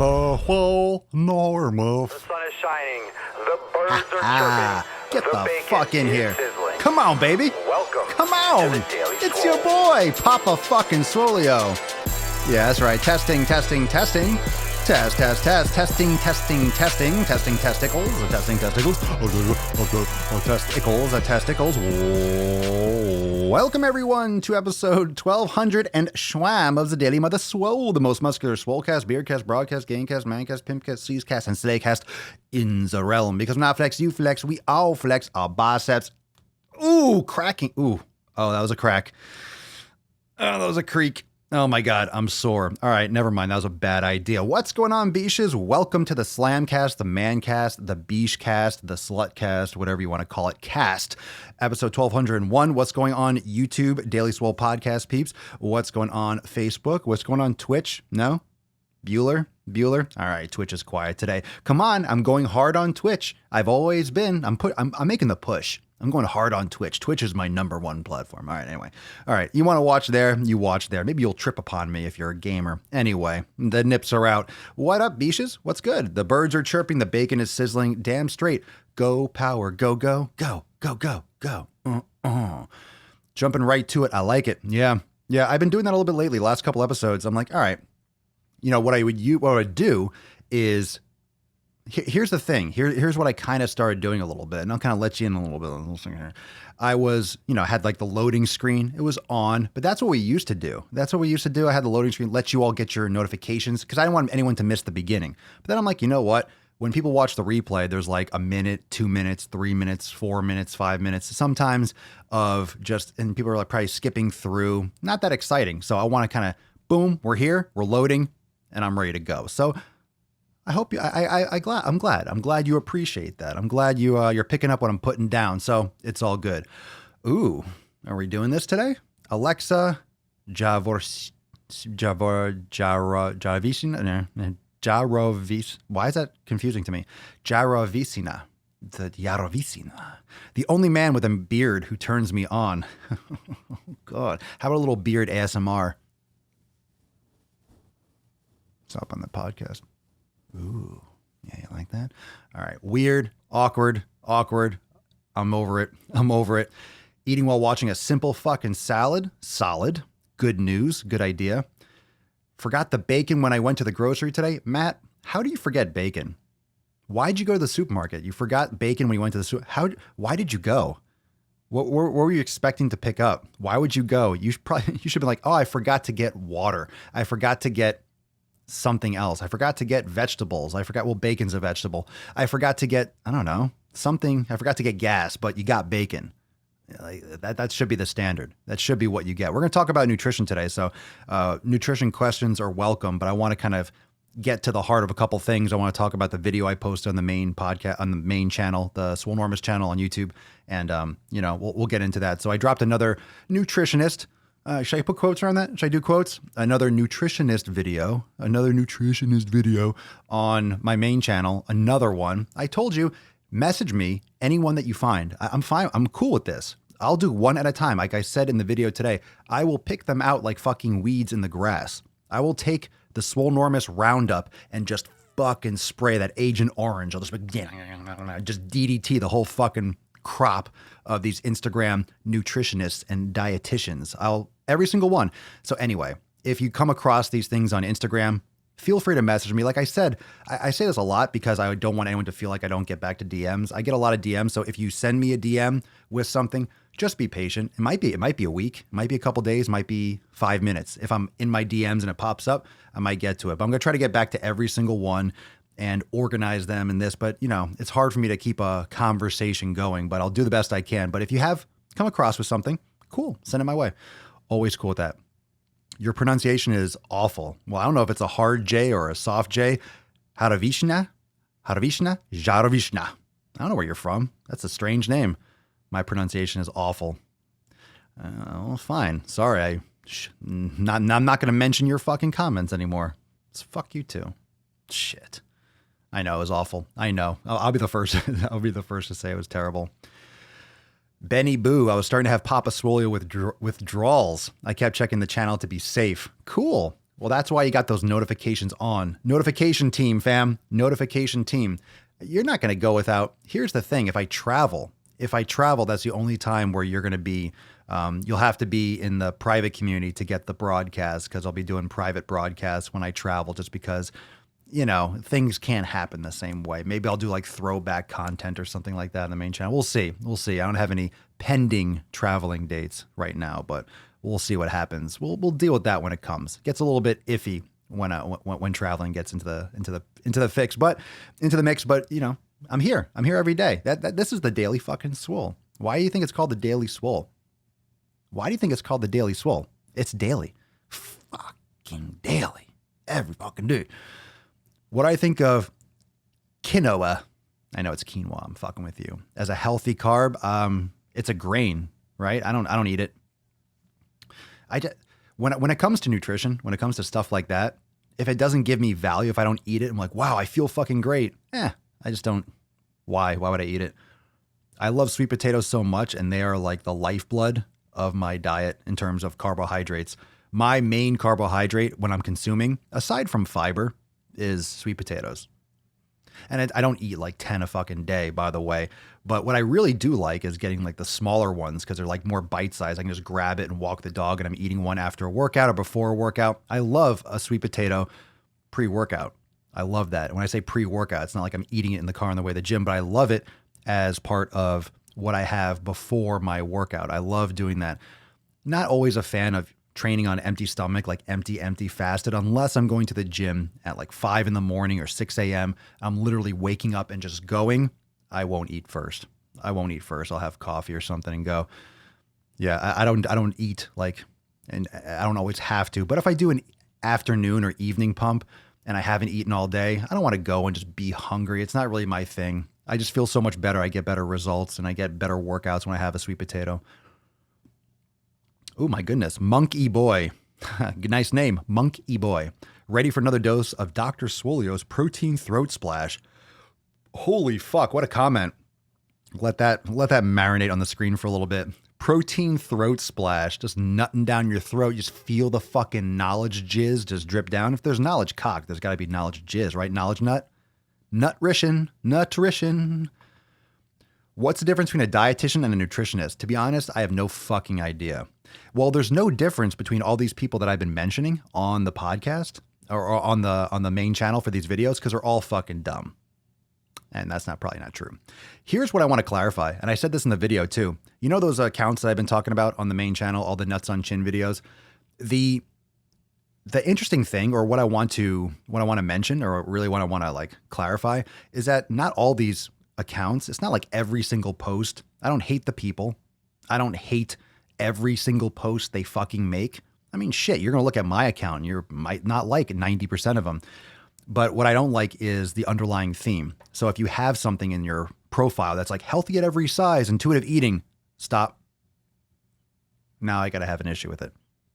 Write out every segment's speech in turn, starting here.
the whole normal. The sun is shining. The birds are chirping. Get the bacon fuck in is here. sizzling. Come on, baby. Welcome. Come on. to the Daily It's Swole. your boy, Papa fucking Swoleo. Yeah, that's right. Testing. Test. Testing testicles. Testing testicles. Welcome everyone to episode 1200 and schwam of the Daily Mother Swole, the most muscular swolecast, beardcast, broadcast, gamecast, mancast, pimpcast, seascast, and slaycast in the realm. Because when I flex, you flex, we all flex our biceps. Ooh, cracking. Ooh. Oh, that was a crack. Oh, that was a creak. Oh my God, I'm sore. All right, never mind. That was a bad idea. What's going on, Beaches? Welcome to the Slamcast, the Mancast, the Beachcast, the Slutcast, whatever you want to call it, cast. Episode 1201. What's going on YouTube, Daily Swole Podcast peeps? What's going on Facebook? What's going on Twitch? No? Bueller? All right, Twitch is quiet today. Come on, I'm going hard on Twitch. I've always been. I'm making the push. I'm going hard on Twitch. Twitch is my number one platform. All right, anyway. All right, you want to watch there? You watch there. Maybe you'll trip upon me if you're a gamer. Anyway, the nips are out. What up, Beaches? What's good? The birds are chirping. The bacon is sizzling. Damn straight. Go power. Go, go, go, go, go, go. Jumping right to it. I like it. Yeah, I've been doing that a little bit lately. Last couple episodes, I'm like, all right. You know, what I would do is... Here's the thing. Here's what I kind of started doing a little bit, and I'll kind of let you in a little bit. I was, had like the loading screen. It was on, but that's what we used to do. I had the loading screen, let you all get your notifications because I didn't want anyone to miss the beginning. But then I'm like, you know what? When people watch the replay, there's like a minute, 2 minutes, 3 minutes, 4 minutes, 5 minutes, sometimes of just, and people are like probably skipping through. Not that exciting. So I want to kind of, boom, we're here, we're loading, and I'm ready to go. So I hope you. I'm glad you appreciate that. I'm glad you're picking up what I'm putting down. So it's all good. Ooh, are we doing this today? Alexa, Jarovis. Why is that confusing to me? Jarovisina. The only man with a beard who turns me on. Oh, God, how about a little beard ASMR? It's up on the podcast. Ooh, yeah, you like that? All right. Weird, awkward. I'm over it. Eating while watching a simple fucking salad. Solid. Good news. Good idea. Forgot the bacon when I went to the grocery today. Matt, how do you forget bacon? Why'd you go to the supermarket? You forgot bacon when you went to the supermarket. Why did you go? What were you expecting to pick up? Why would you go? You should be like, oh, I forgot to get water. I forgot to get something else. I forgot to get vegetables. Bacon's a vegetable. I forgot to get, I don't know, something. I forgot to get gas, but you got bacon. Like that should be the standard. That should be what you get. We're going to talk about nutrition today. So nutrition questions are welcome, but I want to kind of get to the heart of a couple things. I want to talk about the video I posted on the main podcast, on the main channel, the Swolenormous channel on YouTube. And, we'll get into that. So I dropped another nutritionist. Should I put quotes around that? Should I do quotes? Another nutritionist video on my main channel. Another one. I told you, message me, anyone that you find. I'm fine. I'm cool with this. I'll do one at a time. Like I said in the video today, I will pick them out like fucking weeds in the grass. I will take the Swolenormous Roundup and just fucking spray that Agent Orange. I'll just DDT the whole fucking crop of these Instagram nutritionists and dietitians. Every single one. So anyway, if you come across these things on Instagram, feel free to message me. Like I said, I say this a lot because I don't want anyone to feel like I don't get back to DMs. I get a lot of DMs. So if you send me a DM with something, just be patient. It might be a week, it might be a couple days, might be 5 minutes. If I'm in my DMs and it pops up, I might get to it. But I'm going to try to get back to every single one and organize them in this. But, it's hard for me to keep a conversation going, but I'll do the best I can. But if you have come across with something, cool, send it my way. Always cool with that. Your pronunciation is awful. Well, I don't know if it's a hard J or a soft J. Jarovishna? Jarovishna. I don't know where you're from. That's a strange name. My pronunciation is awful. Well, fine. Sorry. I'm not going to mention your fucking comments anymore. It's fuck you too. Shit. I know it was awful. I know. I'll be the first. I'll be the first to say it was terrible. Benny Boo, I was starting to have Papa Swoleo withdrawals. I kept checking the channel to be safe. Cool. Well, that's why you got those notifications on. Notification team, fam. Notification team. You're not going to go without. Here's the thing. If I travel, that's the only time where you're going to be, you'll have to be in the private community to get the broadcast, because I'll be doing private broadcasts when I travel, just because, you know, things can't happen the same way. Maybe I'll do like throwback content or something like that on the main channel. We'll see. We'll see. I don't have any pending traveling dates right now, but we'll see what happens. We'll deal with that when it comes. It gets a little bit iffy when traveling gets into the fix, but into the mix. But you know, I'm here every day. This is the Daily fucking Swole. Why do you think it's called the Daily Swole? Why do you think it's called the Daily Swole? It's daily, fucking daily, every fucking day. What I think of quinoa, I know it's quinoa, I'm fucking with you, as a healthy carb. It's a grain, right? I don't eat it. When it comes to nutrition, when it comes to stuff like that, if it doesn't give me value, if I don't eat it, I'm like, wow, I feel fucking great. I just don't. Why would I eat it? I love sweet potatoes so much, and they are like the lifeblood of my diet in terms of carbohydrates. My main carbohydrate when I'm consuming, aside from fiber, is sweet potatoes. And I don't eat like 10 a fucking day, by the way. But what I really do like is getting like the smaller ones, because they're like more bite size. I can just grab it and walk the dog, and I'm eating one after a workout or before a workout. I love a sweet potato pre-workout. I love that. When I say pre-workout, it's not like I'm eating it in the car on the way to the gym, but I love it as part of what I have before my workout. I love doing that. Not always a fan of training on empty stomach, like empty fasted, unless I'm going to the gym at like 5 in the morning or 6 a.m. I'm literally waking up and just going. I won't eat first. I'll have coffee or something and go. Yeah, I don't eat like, and I don't always have to, but if I do an afternoon or evening pump and I haven't eaten all day, I don't want to go and just be hungry. It's not really my thing. I just feel so much better. I get better results and I get better workouts when I have a sweet potato. Oh my goodness. Monkey Boy. Nice name. Monkey Boy. Ready for another dose of Dr. Swole's protein throat splash. Holy fuck. What a comment. Let that marinate on the screen for a little bit. Protein throat splash. Just nutting down your throat. You just feel the fucking knowledge jizz just drip down. If there's knowledge cock, there's got to be knowledge jizz, right? Knowledge nut. Nutrition. What's the difference between a dietitian and a nutritionist? To be honest, I have no fucking idea. Well, there's no difference between all these people that I've been mentioning on the podcast or on the main channel for these videos, because they're all fucking dumb. And that's probably not true. Here's what I want to clarify. And I said this in the video too. You know those accounts that I've been talking about on the main channel, all the nuts on chin videos? The interesting thing, or what I want to mention, or really what I want to like clarify, is that not all these accounts, it's not like every single post. I don't hate the people. I don't hate every single post they fucking make. I mean, shit, you're going to look at my account and you might not like 90% of them. But what I don't like is the underlying theme. So if you have something in your profile that's like healthy at every size, intuitive eating, stop. Now I got to have an issue with it.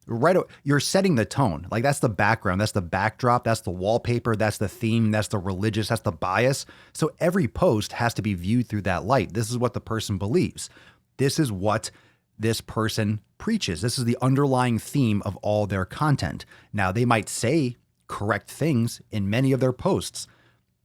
Right, you're setting the tone. Like that's the background, that's the backdrop, that's the wallpaper, that's the theme, that's the religious, that's the bias. So every post has to be viewed through that light. This is what the person believes. This is what this person preaches. This is the underlying theme of all their content. Now, they might say correct things in many of their posts,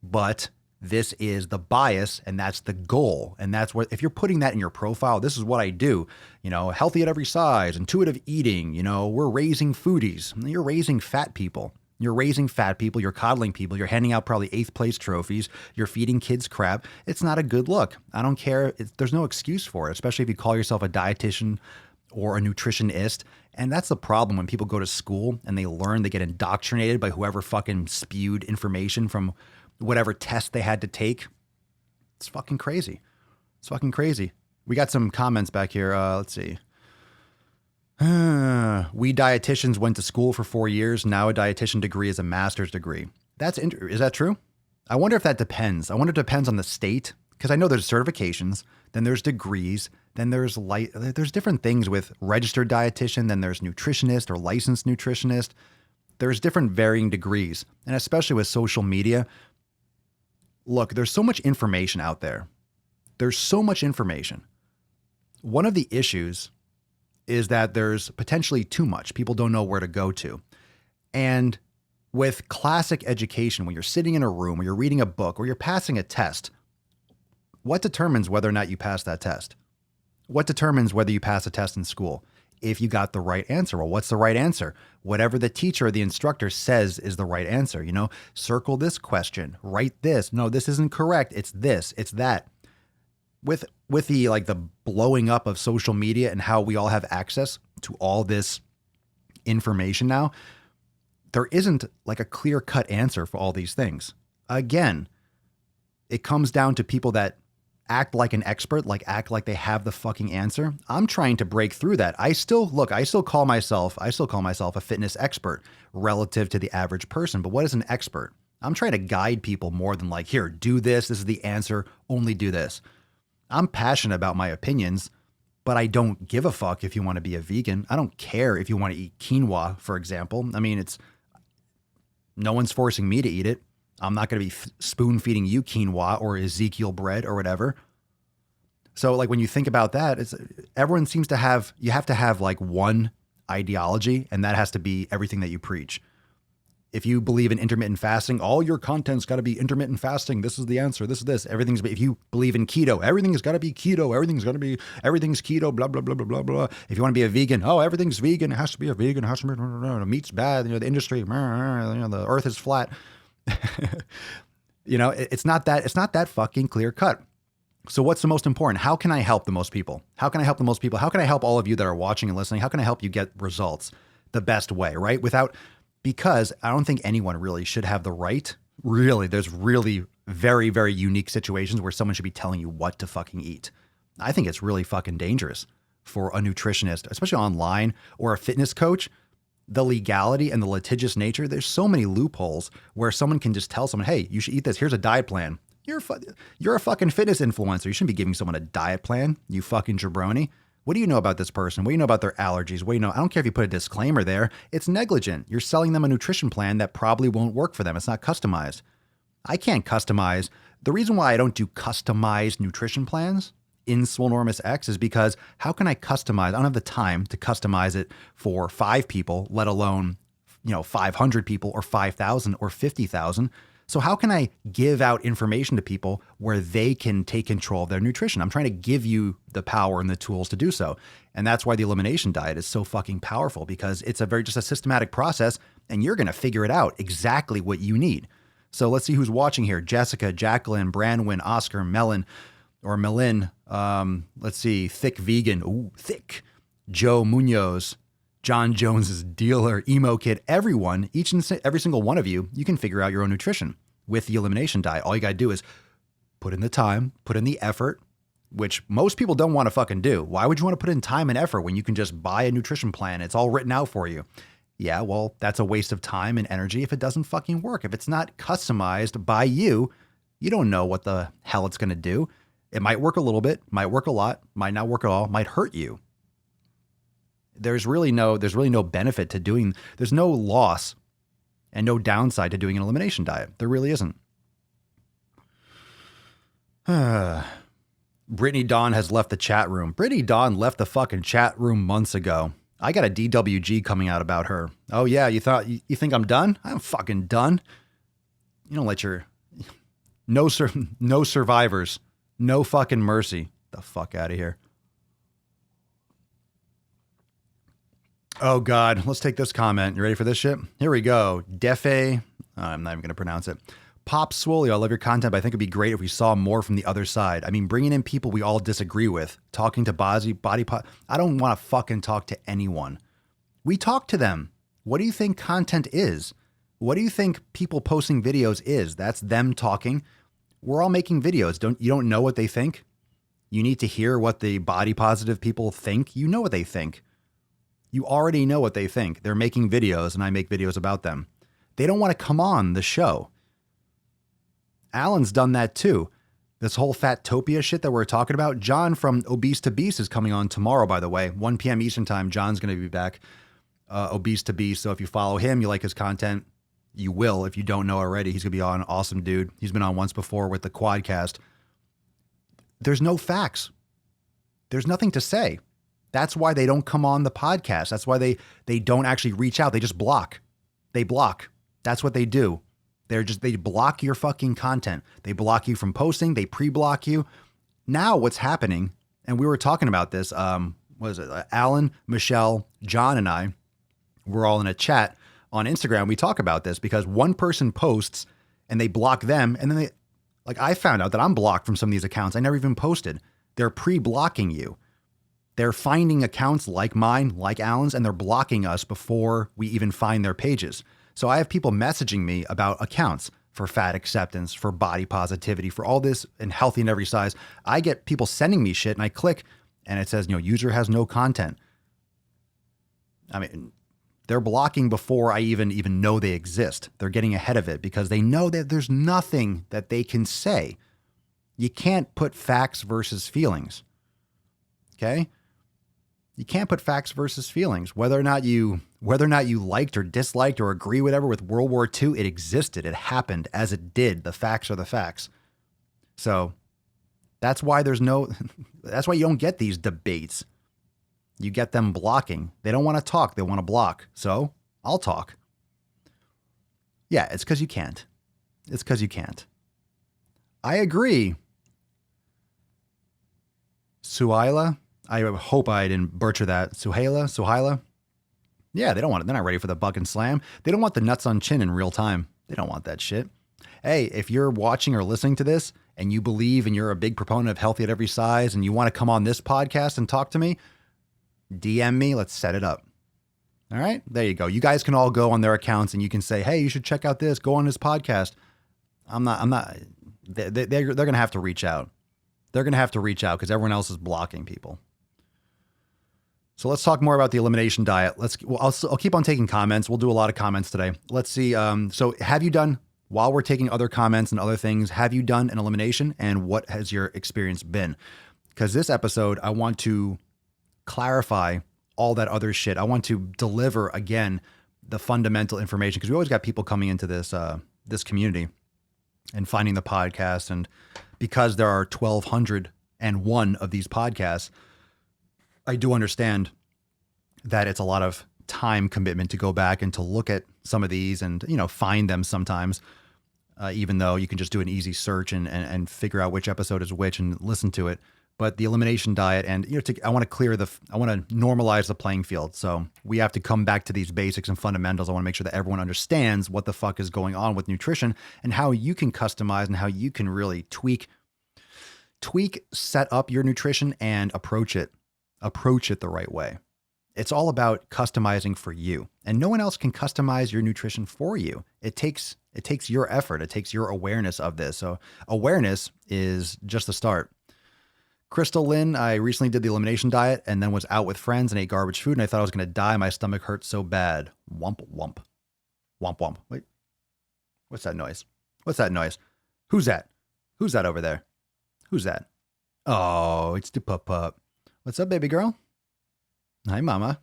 but this is the bias, and that's the goal. And that's what, if you're putting that in your profile, this is what I do, you know, healthy at every size, intuitive eating, you know, we're raising foodies. You're raising fat people. You're raising fat people. You're coddling people. You're handing out probably 8th place trophies. You're feeding kids crap. It's not a good look. I don't care. There's no excuse for it, especially if you call yourself a dietitian or a nutritionist. And that's the problem when people go to school and they learn, they get indoctrinated by whoever fucking spewed information from whatever test they had to take. It's fucking crazy. It's fucking crazy. We got some comments back here. Let's see. We dietitians went to school for 4 years. Now a dietitian degree is a master's degree. Is that true? I wonder if that depends. I wonder if it depends on the state, because I know there's certifications, then there's degrees, then there's different things with registered dietitian, then there's nutritionist or licensed nutritionist. There's different varying degrees. And especially with social media, look, there's so much information out there. There's so much information. One of the issues is that there's potentially too much. People don't know where to go to. And with classic education, when you're sitting in a room or you're reading a book or you're passing a test, what determines whether or not you pass that test? What determines whether you pass a test in school? If you got the right answer. Well, what's the right answer? Whatever the teacher or the instructor says is the right answer. Circle this question, write this. No, this isn't correct. It's this, it's that. With the blowing up of social media and how we all have access to all this information now, there isn't like a clear-cut answer for all these things. Again, it comes down to people that act like an expert, act like they have the fucking answer. I'm trying to break through that. I still call myself a fitness expert relative to the average person. But what is an expert? I'm trying to guide people more than here, do this. This is the answer. Only do this. I'm passionate about my opinions, but I don't give a fuck if you want to be a vegan. I don't care if you want to eat quinoa, for example. I mean, no one's forcing me to eat it. I'm not going to be spoon feeding you quinoa or Ezekiel bread or whatever. So when you think about that, everyone seems to have, you have to have one ideology, and that has to be everything that you preach. If you believe in intermittent fasting, all your content's got to be intermittent fasting. This is the answer. This is this. If you believe in keto, everything's got to be keto. Everything's keto, blah, blah, blah, blah, blah, blah. If you want to be a vegan, everything's vegan. It has to be a vegan. It has to be, meat's bad. The industry, the earth is flat. It's not that fucking clear cut. So what's the most important? How can I help the most people? How can I help all of you that are watching and listening? How can I help you get results the best way, right? Because I don't think anyone really should have the right. Really, there's really very, very unique situations where someone should be telling you what to fucking eat. I think it's really fucking dangerous for a nutritionist, especially online, or a fitness coach. The legality and the litigious nature, there's so many loopholes where someone can just tell someone, hey, you should eat this. Here's a diet plan. You're a fucking fitness influencer. You shouldn't be giving someone a diet plan, you fucking jabroni. What do you know about this person? What do you know about their allergies? What do you know? I don't care if you put a disclaimer there. It's negligent. You're selling them a nutrition plan that probably won't work for them. It's not customized. I can't customize. The reason why I don't do customized nutrition plans in Swolenormous X is because how can I customize? I don't have the time to customize it for 5 people, let alone 500 people or 5,000 or 50,000. So how can I give out information to people where they can take control of their nutrition? I'm trying to give you the power and the tools to do so. And that's why the elimination diet is so fucking powerful, because it's just a systematic process, and you're going to figure it out exactly what you need. So let's see who's watching here. Jessica, Jacqueline, Branwyn, Oscar, Melon, let's see, Thick Vegan. Ooh, Thick. Joe Munoz, John Jones's dealer, Emo Kid, everyone, each and every single one of you, you can figure out your own nutrition with the elimination diet. All you got to do is put in the time, put in the effort, which most people don't want to fucking do. Why would you want to put in time and effort when you can just buy a nutrition plan? It's all written out for you. Yeah, well, that's a waste of time and energy if it doesn't fucking work. If it's not customized by you, you don't know what the hell it's going to do. It might work a little bit, might work a lot, might not work at all, might hurt you. There's really no benefit to doing, there's no loss and no downside to doing an elimination diet. There really isn't. Brittany Dawn has left the chat room. Brittany Dawn left the fucking chat room months ago. I got a DWG coming out about her. Oh yeah, you think I'm done? I'm fucking done. You don't let your, no survivors, no fucking mercy. The fuck out of here. Oh, God. Let's take this comment. You ready for this shit? Here we go. Defe. I'm not even going to pronounce it. Pop Swole. I love your content, but I think it'd be great if we saw more from the other side. I mean, bringing in people we all disagree with, talking to body. I don't want to fucking talk to anyone. We talk to them. What do you think content is? What do you think people posting videos is? That's them talking. We're all making videos. You don't know what they think? You need to hear what the body positive people think. You know what they think. You already know what they think. They're making videos, and I make videos about them. They don't want to come on the show. Alan's done that too. This whole Fatopia shit that we're talking about. John from Obese to Beast is coming on tomorrow, by the way. 1 p.m. Eastern time. John's going to be back. Obese to Beast. So if you follow him, you like his content, you will. If you don't know already, he's going to be on. Awesome dude. He's been on once before with the Quadcast. There's no facts. There's nothing to say. That's why they don't come on the podcast. That's why they don't actually reach out. They just block. They block. That's what they do. They block your fucking content. They block you from posting. They pre-block you. Now what's happening, and we were talking about this, was it Alan, Michelle, John, and I were all in a chat on Instagram. We talk about this because one person posts and they block them. And then I found out that I'm blocked from some of these accounts I never even posted. They're pre-blocking you. They're finding accounts like mine, like Alan's, and they're blocking us before we even find their pages. So I have people messaging me about accounts for fat acceptance, for body positivity, for all this and healthy in every size. I get people sending me shit and I click and it says, user has no content. I mean, they're blocking before I even know they exist. They're getting ahead of it because they know that there's nothing that they can say. You can't put facts versus feelings. Okay? You can't put facts versus feelings. Whether or not you liked or disliked or agree whatever with World War II, it existed. It happened as it did. The facts are the facts. So that's why that's why you don't get these debates. You get them blocking. They don't want to talk. They want to block. So I'll talk. Yeah, it's because you can't. It's because you can't. I agree. Suhaila. I hope I didn't butcher that. Suhaila. Yeah, they don't want it. They're not ready for the buck and slam. They don't want the nuts on chin in real time. They don't want that shit. Hey, if you're watching or listening to this and you believe and you're a big proponent of healthy at every size and you want to come on this podcast and talk to me, DM me. Let's set it up. All right. There you go. You guys can all go on their accounts and you can say, hey, you should check out this. Go on this podcast. I'm not. They're going to have to reach out. They're going to have to reach out because everyone else is blocking people. So let's talk more about the elimination diet. I'll keep on taking comments. We'll do a lot of comments today. Let's see. So have you done, while we're taking other comments and other things, have you done an elimination and what has your experience been? Because this episode, I want to clarify all that other shit. I want to deliver again the fundamental information because we always got people coming into this community and finding the podcast. And because there are 1,201 of these podcasts, I do understand that it's a lot of time commitment to go back and to look at some of these and, find them sometimes, even though you can just do an easy search and figure out which episode is which and listen to it. But the elimination diet and, I want to normalize the playing field. So we have to come back to these basics and fundamentals. I want to make sure that everyone understands what the fuck is going on with nutrition and how you can customize and how you can really tweak, set up your nutrition and approach it the right way. It's all about customizing for you, and no one else can customize your nutrition for you. It takes your effort. It takes your awareness of this. So awareness is just the start. Crystal Lynn, I recently did the elimination diet and then was out with friends and ate garbage food and I thought I was going to die. My stomach hurt so bad. Womp, womp. Womp, womp. Wait, what's that noise? Who's that? Who's that over there? Who's that? Oh, it's the pup. What's up, baby girl? Hi, mama.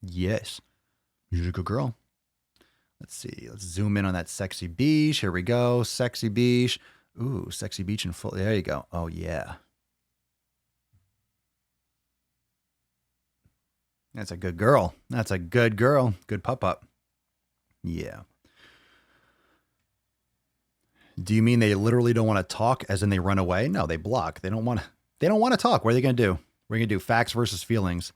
Yes. You're a good girl. Let's see. Let's zoom in on that sexy beach. Here we go. Sexy beach. Ooh, sexy beach in full. There you go. Oh, yeah. That's a good girl. Good pup. Yeah. Do you mean they literally don't want to talk as in they run away? No, they block. They don't want to talk. What are they going to do? We're going to do facts versus feelings.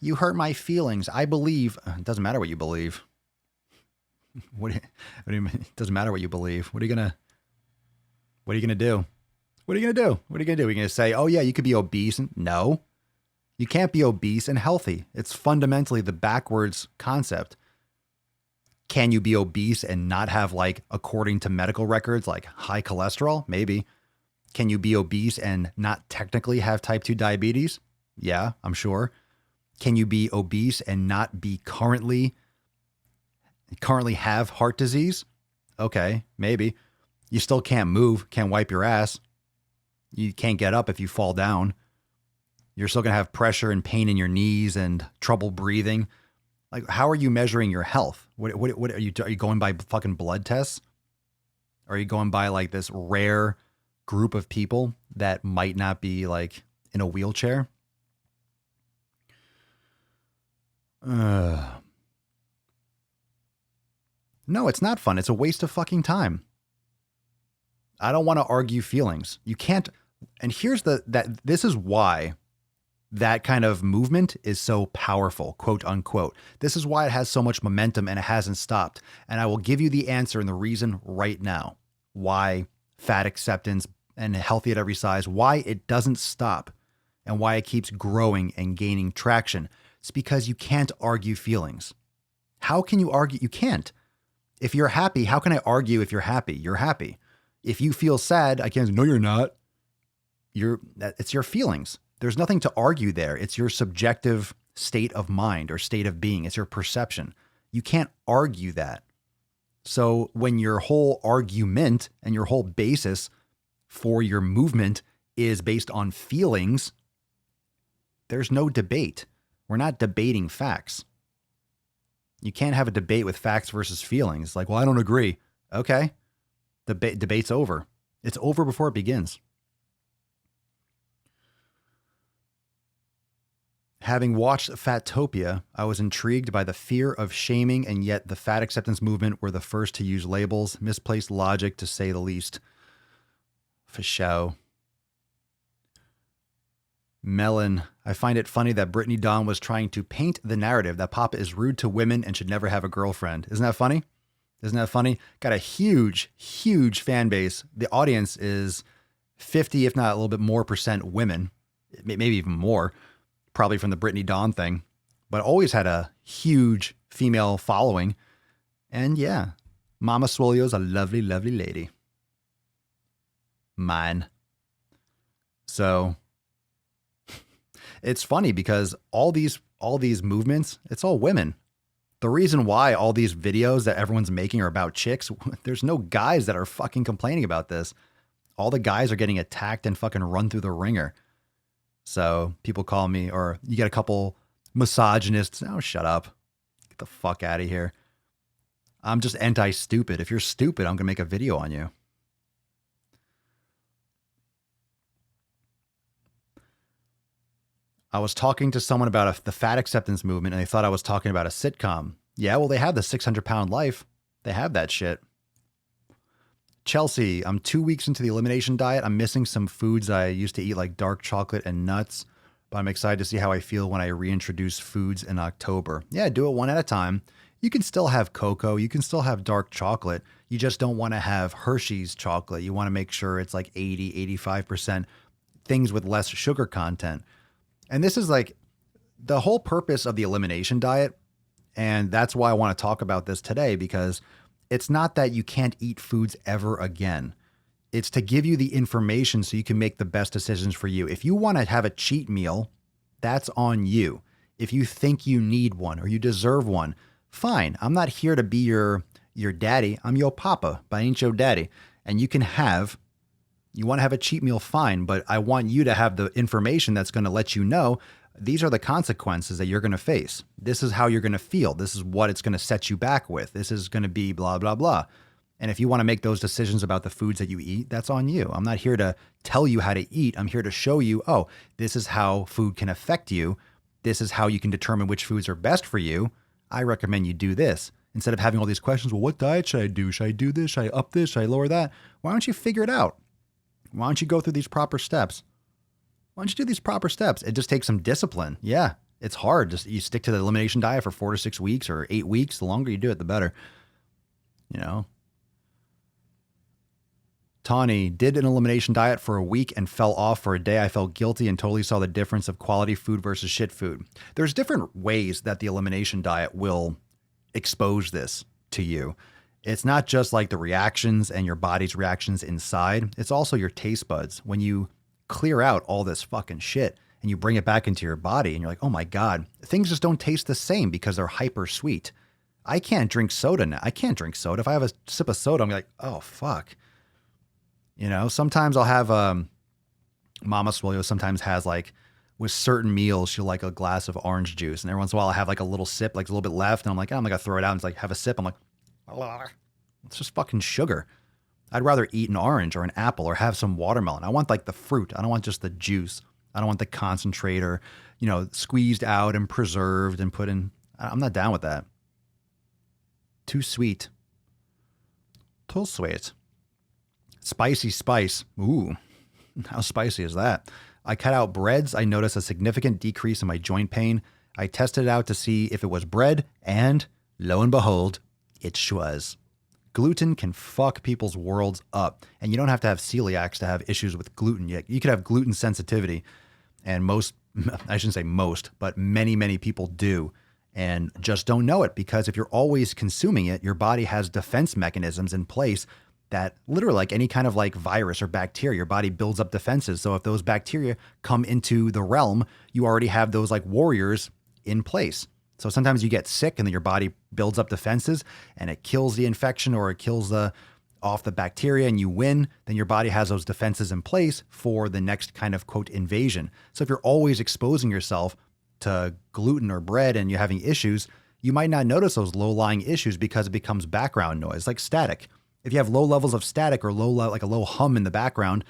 You hurt my feelings. I believe. It doesn't matter what you believe. What do you mean? It doesn't matter what you believe. What are you going to do? What are you going to do? Are you going to say, oh yeah, you could be obese? No, you can't be obese and healthy. It's fundamentally the backwards concept. Can you be obese and not have, according to medical records, high cholesterol? Maybe. Can you be obese and not technically have type 2 diabetes? Yeah, I'm sure. Can you be obese and not be currently have heart disease? Okay, maybe. You still can't move, can't wipe your ass. You can't get up if you fall down. You're still going to have pressure and pain in your knees and trouble breathing. How are you measuring your health? What are you going by fucking blood tests? Are you going by this rare group of people that might not be in a wheelchair? No, it's not fun. It's a waste of fucking time. I don't want to argue feelings. You can't. And here's this is why that kind of movement is so powerful, quote unquote. This is why it has so much momentum and it hasn't stopped. And I will give you the answer and the reason right now why fat acceptance and healthy at every size, why it doesn't stop and why it keeps growing and gaining traction. It's because you can't argue feelings. How can you argue? You can't. If you're happy, how can I argue if you're happy? You're happy. If you feel sad, I can't say, no, you're not. It's your feelings. There's nothing to argue there. It's your subjective state of mind or state of being. It's your perception. You can't argue that. So when your whole argument and your whole basis for your movement is based on feelings, there's no debate. We're not debating facts. You can't have a debate with facts versus feelings. Like, well, I don't agree. Okay. Debate's over. It's over before it begins. Having watched Fatopia, I was intrigued by the fear of shaming, and yet the fat acceptance movement were the first to use labels. Misplaced logic, to say the least. For show. Melon, I find it funny that Brittany Dawn was trying to paint the narrative that Papa is rude to women and should never have a girlfriend. Isn't that funny? Isn't that funny? Got a huge, huge fan base. The audience is 50, if not a little bit more % women, maybe even more, probably from the Brittany Dawn thing, but always had a huge female following. And yeah, Mama Swolio's a lovely, lovely lady. Mine. So it's funny because all these movements, it's all women. The reason why all these videos that everyone's making are about chicks, there's no guys that are fucking complaining about this. All the guys are getting attacked and fucking run through the ringer. So people call me, or you get a couple misogynists. Oh, shut up. Get the fuck out of here. I'm just anti-stupid. If you're stupid, I'm going to make a video on you. I was talking to someone about the fat acceptance movement and they thought I was talking about a sitcom. Yeah, well, they have the 600-pound life. They have that shit. Chelsea, I'm 2 weeks into the elimination diet. I'm missing some foods I used to eat, like dark chocolate and nuts, but I'm excited to see how I feel when I reintroduce foods in October. Yeah, do it one at a time. You can still have cocoa. You can still have dark chocolate. You just don't want to have Hershey's chocolate. You want to make sure it's like 80, 85% things with less sugar content. And this is like the whole purpose of the elimination diet. And that's why I want to talk about this today, because it's not that you can't eat foods ever again. It's to give you the information so you can make the best decisions for you. If you want to have a cheat meal, that's on you. If you think you need one or you deserve one, fine. I'm not here to be your daddy. I'm your papa, but I ain't your daddy. And you want to have a cheat meal, fine, but I want you to have the information that's going to let you know these are the consequences that you're going to face. This is how you're going to feel. This is what it's going to set you back with. This is going to be blah, blah, blah. And if you want to make those decisions about the foods that you eat, that's on you. I'm not here to tell you how to eat. I'm here to show you, oh, this is how food can affect you. This is how you can determine which foods are best for you. I recommend you do this. Instead of having all these questions, well, what diet should I do? Should I do this? Should I up this? Should I lower that? Why don't you figure it out? Why don't you go through these proper steps? Why don't you do these proper steps? It just takes some discipline. Yeah, it's hard. Just you stick to the elimination diet for 4 to 6 weeks or 8 weeks. The longer you do it, the better. You know. Tawny did an elimination diet for a week and fell off for a day. I felt guilty and totally saw the difference of quality food versus shit food. There's different ways that the elimination diet will expose this to you. It's not just like the reactions and your body's reactions inside. It's also your taste buds. When you clear out all this fucking shit and you bring it back into your body and you're like, oh my God, things just don't taste the same because they're hyper sweet. I can't drink soda now. I can't drink soda. If I have a sip of soda, I'm like, oh fuck. You know, sometimes I'll have, Mama Swolio sometimes has like, with certain meals, she'll like a glass of orange juice. And every once in a while I have like a little sip, like a little bit left. And I'm like, oh, I'm going to throw it out. And it's like, have a sip. I'm like, it's just fucking sugar. I'd rather eat an orange or an apple or have some watermelon. I want like the fruit. I don't want just the juice. I don't want the concentrate or, you know, squeezed out and preserved and put in. I'm not down with that. Too sweet. Too sweet. Spicy spice. Ooh, how spicy is that? I cut out breads. I noticed a significant decrease in my joint pain. I tested it out to see if it was bread, and lo and behold, it was. Gluten can fuck people's worlds up, and you don't have to have celiacs to have issues with gluten. You could have gluten sensitivity, and most, I shouldn't say most, but many, many people do, and just don't know it, because if you're always consuming it, your body has defense mechanisms in place that literally, like any kind of like virus or bacteria, your body builds up defenses. So if those bacteria come into the realm, you already have those like warriors in place. So sometimes you get sick and then your body builds up defenses and it kills the infection or it kills off the bacteria and you win. Then your body has those defenses in place for the next kind of quote invasion. So if you're always exposing yourself to gluten or bread and you're having issues, you might not notice those low-lying issues because it becomes background noise, like static. If you have low levels of static or like a low hum in the background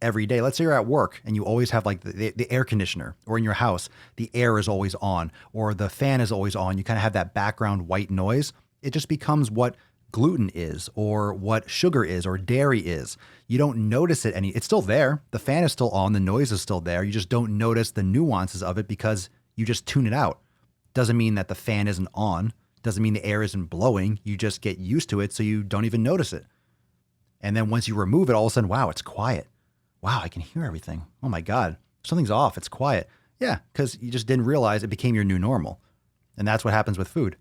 every day, let's say you're at work and you always have like the air conditioner, or in your house, the air is always on or the fan is always on. You kind of have that background white noise. It just becomes what gluten is or what sugar is or dairy is. You don't notice it it's still there. The fan is still on. The noise is still there. You just don't notice the nuances of it because you just tune it out. Doesn't mean that the fan isn't on. Doesn't mean the air isn't blowing. You just get used to it so you don't even notice it. And then once you remove it, all of a sudden, wow, it's quiet. Wow, I can hear everything. Oh my God, something's off. It's quiet. Yeah, because you just didn't realize it became your new normal. And that's what happens with food.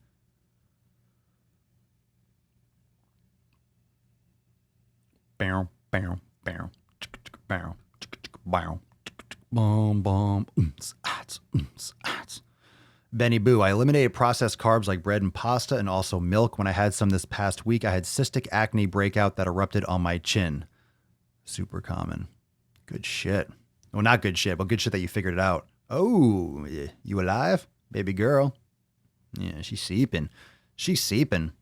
Bow, bow, bow, bow, bow, boom, boom, Benny Boo, I eliminated processed carbs like bread and pasta and also milk. When I had some this past week, I had cystic acne breakout that erupted on my chin. Super common. Good shit. Well, not good shit, but good shit that you figured it out. Oh, you alive? Baby girl. Yeah, she's seeping. She's seeping.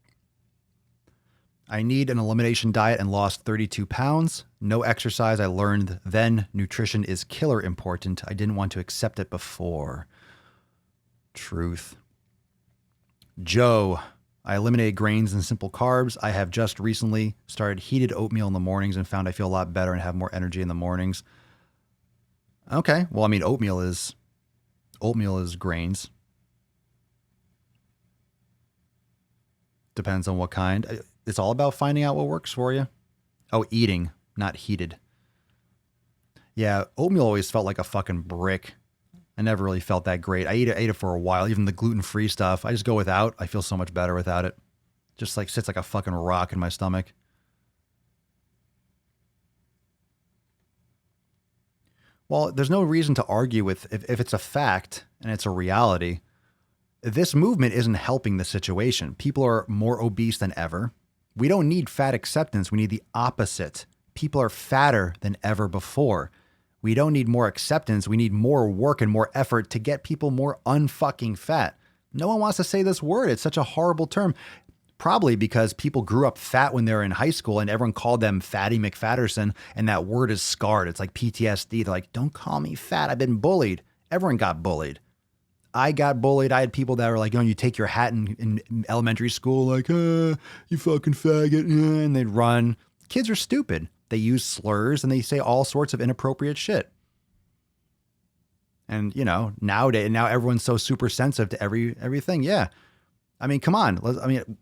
I need an elimination diet and lost 32 pounds. No exercise. I learned then nutrition is killer important. I didn't want to accept it before. Truth. Joe, I eliminated grains and simple carbs. I have just recently started heated oatmeal in the mornings and found I feel a lot better and have more energy in the mornings. Okay. Well, I mean, oatmeal is grains. Depends on what kind. It's all about finding out what works for you. Oh, eating, not heated. Yeah, oatmeal always felt like a fucking brick. I never really felt that great. I ate it for a while. Even the gluten-free stuff, I just go without. I feel so much better without it. Just like sits like a fucking rock in my stomach. Well, there's no reason to argue with if it's a fact and it's a reality. This movement isn't helping the situation. People are more obese than ever. We don't need fat acceptance. We need the opposite. People are fatter than ever before. We don't need more acceptance. We need more work and more effort to get people more unfucking fat. No one wants to say this word. It's such a horrible term. Probably because people grew up fat when they were in high school and everyone called them Fatty McFatterson, and that word is scarred. It's like PTSD. They're like, don't call me fat. I've been bullied. Everyone got bullied. I got bullied. I had people that were like, you take your hat in elementary school, like, you fucking faggot, and they'd run. Kids are stupid. They use slurs and they say all sorts of inappropriate shit. And, nowadays, now everyone's so super sensitive to everything. Yeah. I mean, come on.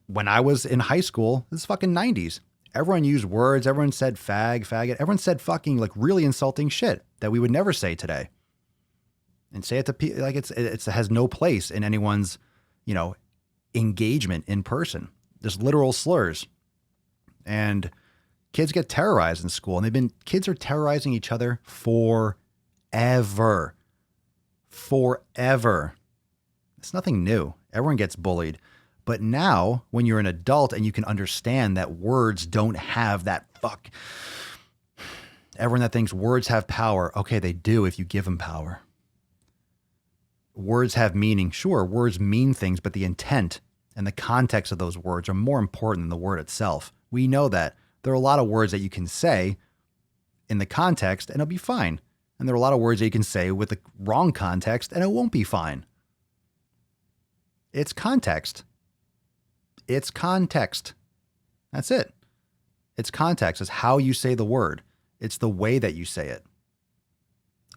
When I was in high school, this is fucking 90s. Everyone used words. Everyone said faggot. Everyone said fucking like really insulting shit that we would never say today. And say it to people like it has no place in anyone's, engagement in person. Just literal slurs. And kids get terrorized in school, and kids are terrorizing each other forever. Forever. It's nothing new. Everyone gets bullied. But now, when you're an adult and you can understand that words don't have that everyone that thinks words have power. Okay, they do if you give them power. Words have meaning. Sure, words mean things, but the intent and the context of those words are more important than the word itself. We know that. There are a lot of words that you can say in the context and it'll be fine. And there are a lot of words that you can say with the wrong context and it won't be fine. It's context. It's context. That's it. It's context. It's how you say the word. It's the way that you say it.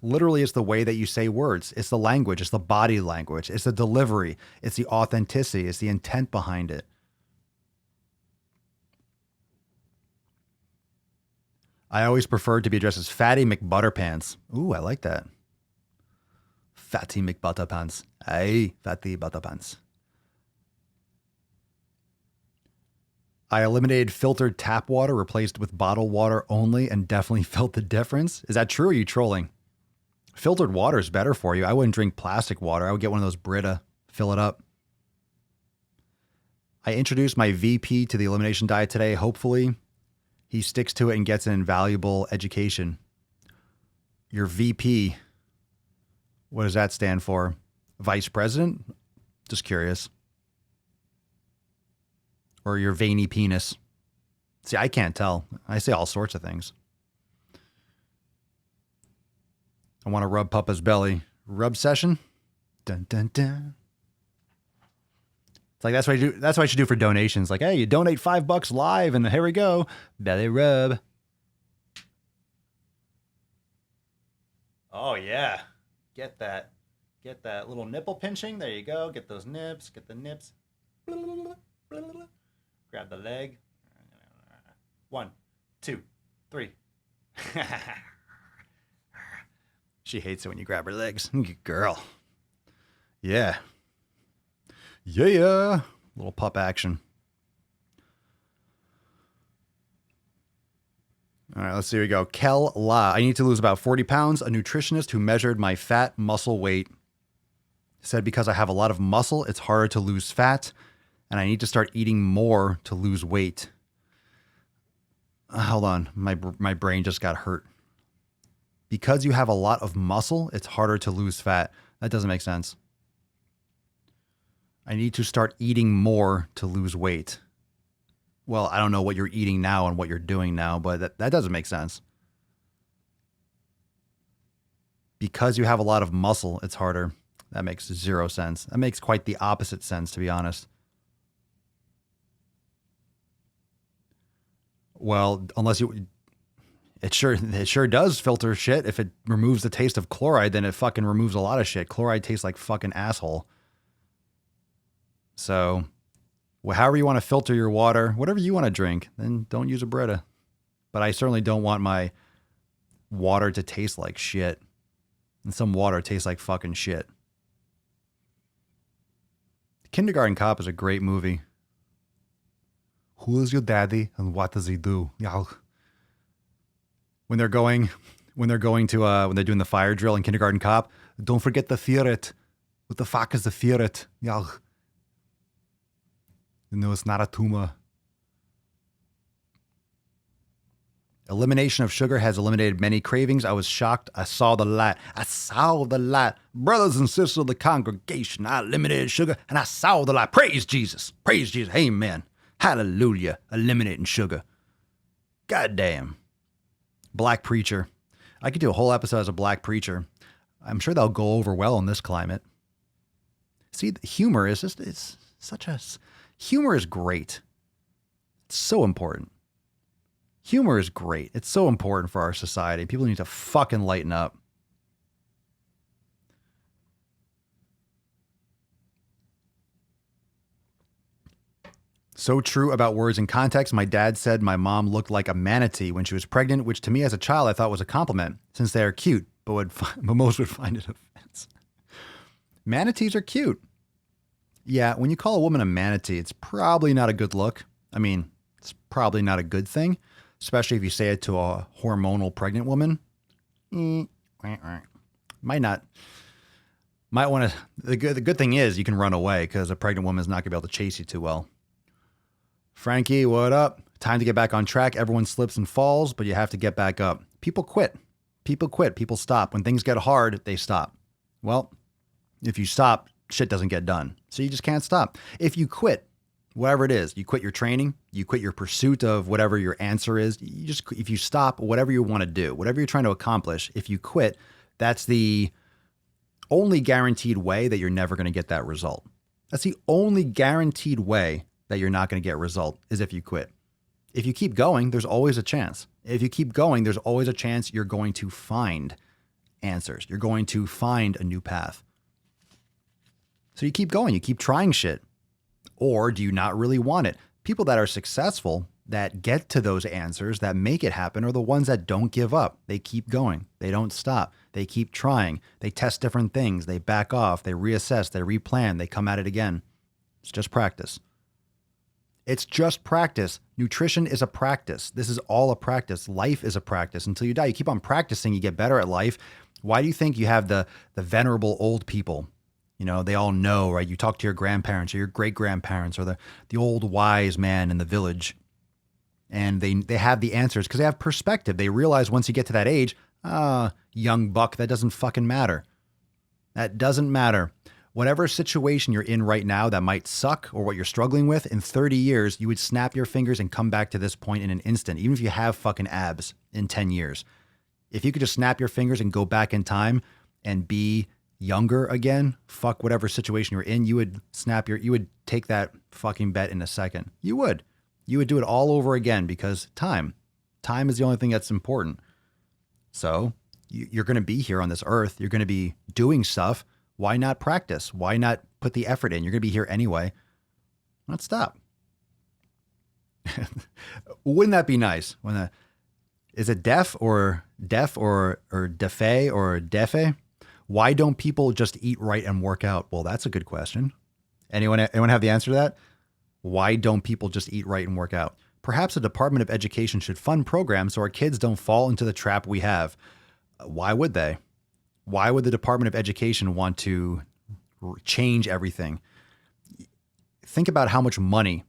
Literally, it's the way that you say words. It's the language. It's the body language. It's the delivery. It's the authenticity. It's the intent behind it. I always preferred to be addressed as Fatty McButterpants. Ooh, I like that. Fatty McButterpants. Aye, Fatty Butterpants. I eliminated filtered tap water, replaced with bottled water only, and definitely felt the difference. Is that true or are you trolling? Filtered water is better for you. I wouldn't drink plastic water. I would get one of those Brita, fill it up. I introduced my VP to the elimination diet today. Hopefully, he sticks to it and gets an invaluable education. Your VP, what does that stand for? Vice President? Just curious. Or your veiny penis. See, I can't tell. I say all sorts of things. I want to rub Papa's belly. Rub session? Dun, dun, dun. It's like, that's what you do. That's what I should do for donations. Like, hey, you donate $5 live and here we go. Belly rub. Oh, yeah. Get that little nipple pinching. There you go. Get those nips. Get the nips. Grab the leg. 1, 2, 3. She hates it when you grab her legs. Good girl. Yeah. Yeah. Little pup action. All right, let's see. Here we go. Kel La. I need to lose about 40 pounds. A nutritionist who measured my fat muscle weight said because I have a lot of muscle, it's harder to lose fat, and I need to start eating more to lose weight. Hold on. My brain just got hurt. Because you have a lot of muscle, it's harder to lose fat. That doesn't make sense. I need to start eating more to lose weight. Well, I don't know what you're eating now and what you're doing now, but that doesn't make sense. Because you have a lot of muscle, it's harder. That makes zero sense. That makes quite the opposite sense, to be honest. Well, unless you... It sure does filter shit. If it removes the taste of chloride, then it fucking removes a lot of shit. Chloride tastes like fucking asshole. So, well, however you want to filter your water, whatever you want to drink, then don't use a Brita. But I certainly don't want my water to taste like shit. And some water tastes like fucking shit. Kindergarten Cop is a great movie. Who is your daddy and what does he do? Yeah. When they're doing the fire drill in Kindergarten Cop, don't forget the ferret. What the fuck is the ferret? Yeah. No, it's not a tumor. Elimination of sugar has eliminated many cravings. I was shocked. I saw the light. Brothers and sisters of the congregation, I eliminated sugar and I saw the light. Praise Jesus. Praise Jesus. Amen. Hallelujah. Eliminating sugar. God damn. Black preacher. I could do a whole episode as a black preacher. I'm sure they'll go over well in this climate. See, humor is humor is great. It's so important. Humor is great. It's so important for our society. People need to fucking lighten up. So true about words and context. My dad said my mom looked like a manatee when she was pregnant, which to me as a child I thought was a compliment since they are cute, but most would find it offense. Manatees are cute. Yeah, when you call a woman a manatee, it's probably not a good look. I mean, it's probably not a good thing, especially if you say it to a hormonal pregnant woman. Might not. Might want to. The good thing is you can run away because a pregnant woman is not going to be able to chase you too well. Frankie, what up? Time to get back on track. Everyone slips and falls, but you have to get back up. People quit. People stop. When things get hard, they stop. Well, if you stop, shit doesn't get done. So you just can't stop. If you quit, whatever it is, you quit your training, you quit your pursuit of whatever your answer is, if you stop whatever you want to do, whatever you're trying to accomplish, if you quit, that's the only guaranteed way that you're never going to get that result. That's the only guaranteed way that you're not going to get a result is if you quit. If you keep going, there's always a chance. If you keep going, there's always a chance you're going to find answers. You're going to find a new path. So you keep going, you keep trying shit. Or do you not really want it? People that are successful, that get to those answers, that make it happen, are the ones that don't give up. They keep going. They don't stop. They keep trying. They test different things. They back off. They reassess. They replan. They come at it again. It's just practice. It's just practice. Nutrition is a practice. This is all a practice. Life is a practice until you die. You keep on practicing, you get better at life. Why do you think you have the venerable old people? You know, they all know, right? You talk to your grandparents or your great-grandparents or the old wise man in the village, and they have the answers because they have perspective. They realize once you get to that age, young buck, that doesn't fucking matter. That doesn't matter. Whatever situation you're in right now that might suck or what you're struggling with, in 30 years, you would snap your fingers and come back to this point in an instant, even if you have fucking abs in 10 years. If you could just snap your fingers and go back in time and be younger again, fuck whatever situation you're in, you would take that fucking bet in a second. You would do it all over again because time is the only thing that's important. So you're going to be here on this earth. You're going to be doing stuff. Why not practice? Why not put the effort in? You're going to be here anyway. Let's stop. Wouldn't that be nice? Is it deaf or defe or defe? Why don't people just eat right and work out? Well, that's a good question. Anyone have the answer to that? Why don't people just eat right and work out? Perhaps the Department of Education should fund programs so our kids don't fall into the trap we have. Why would they? Why would the Department of Education want to change everything? Think about how much money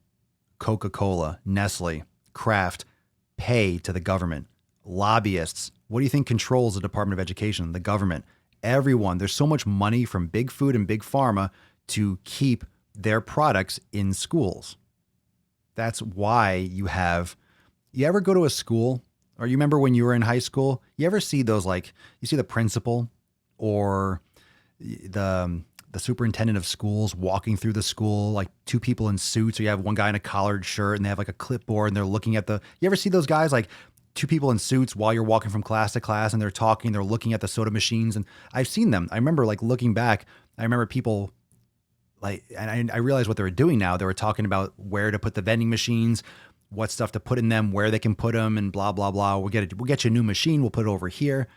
Coca-Cola, Nestle, Kraft pay to the government. Lobbyists. What do you think controls the Department of Education? The government. Everyone. There's so much money from big food and big pharma to keep their products in schools. That's why you ever go to a school, or you remember when you were in high school, you ever see those, like, you see the principal or the superintendent of schools walking through the school, like two people in suits, or you have one guy in a collared shirt and they have like a clipboard and they're looking at you ever see those guys, like two people in suits while you're walking from class to class and they're talking, they're looking at the soda machines, and I've seen them. I remember, like, looking back, I remember people, like, and I realized what they were doing now. They were talking about where to put the vending machines, what stuff to put in them, where they can put them, and blah, blah, blah. We'll get you a new machine. We'll put it over here.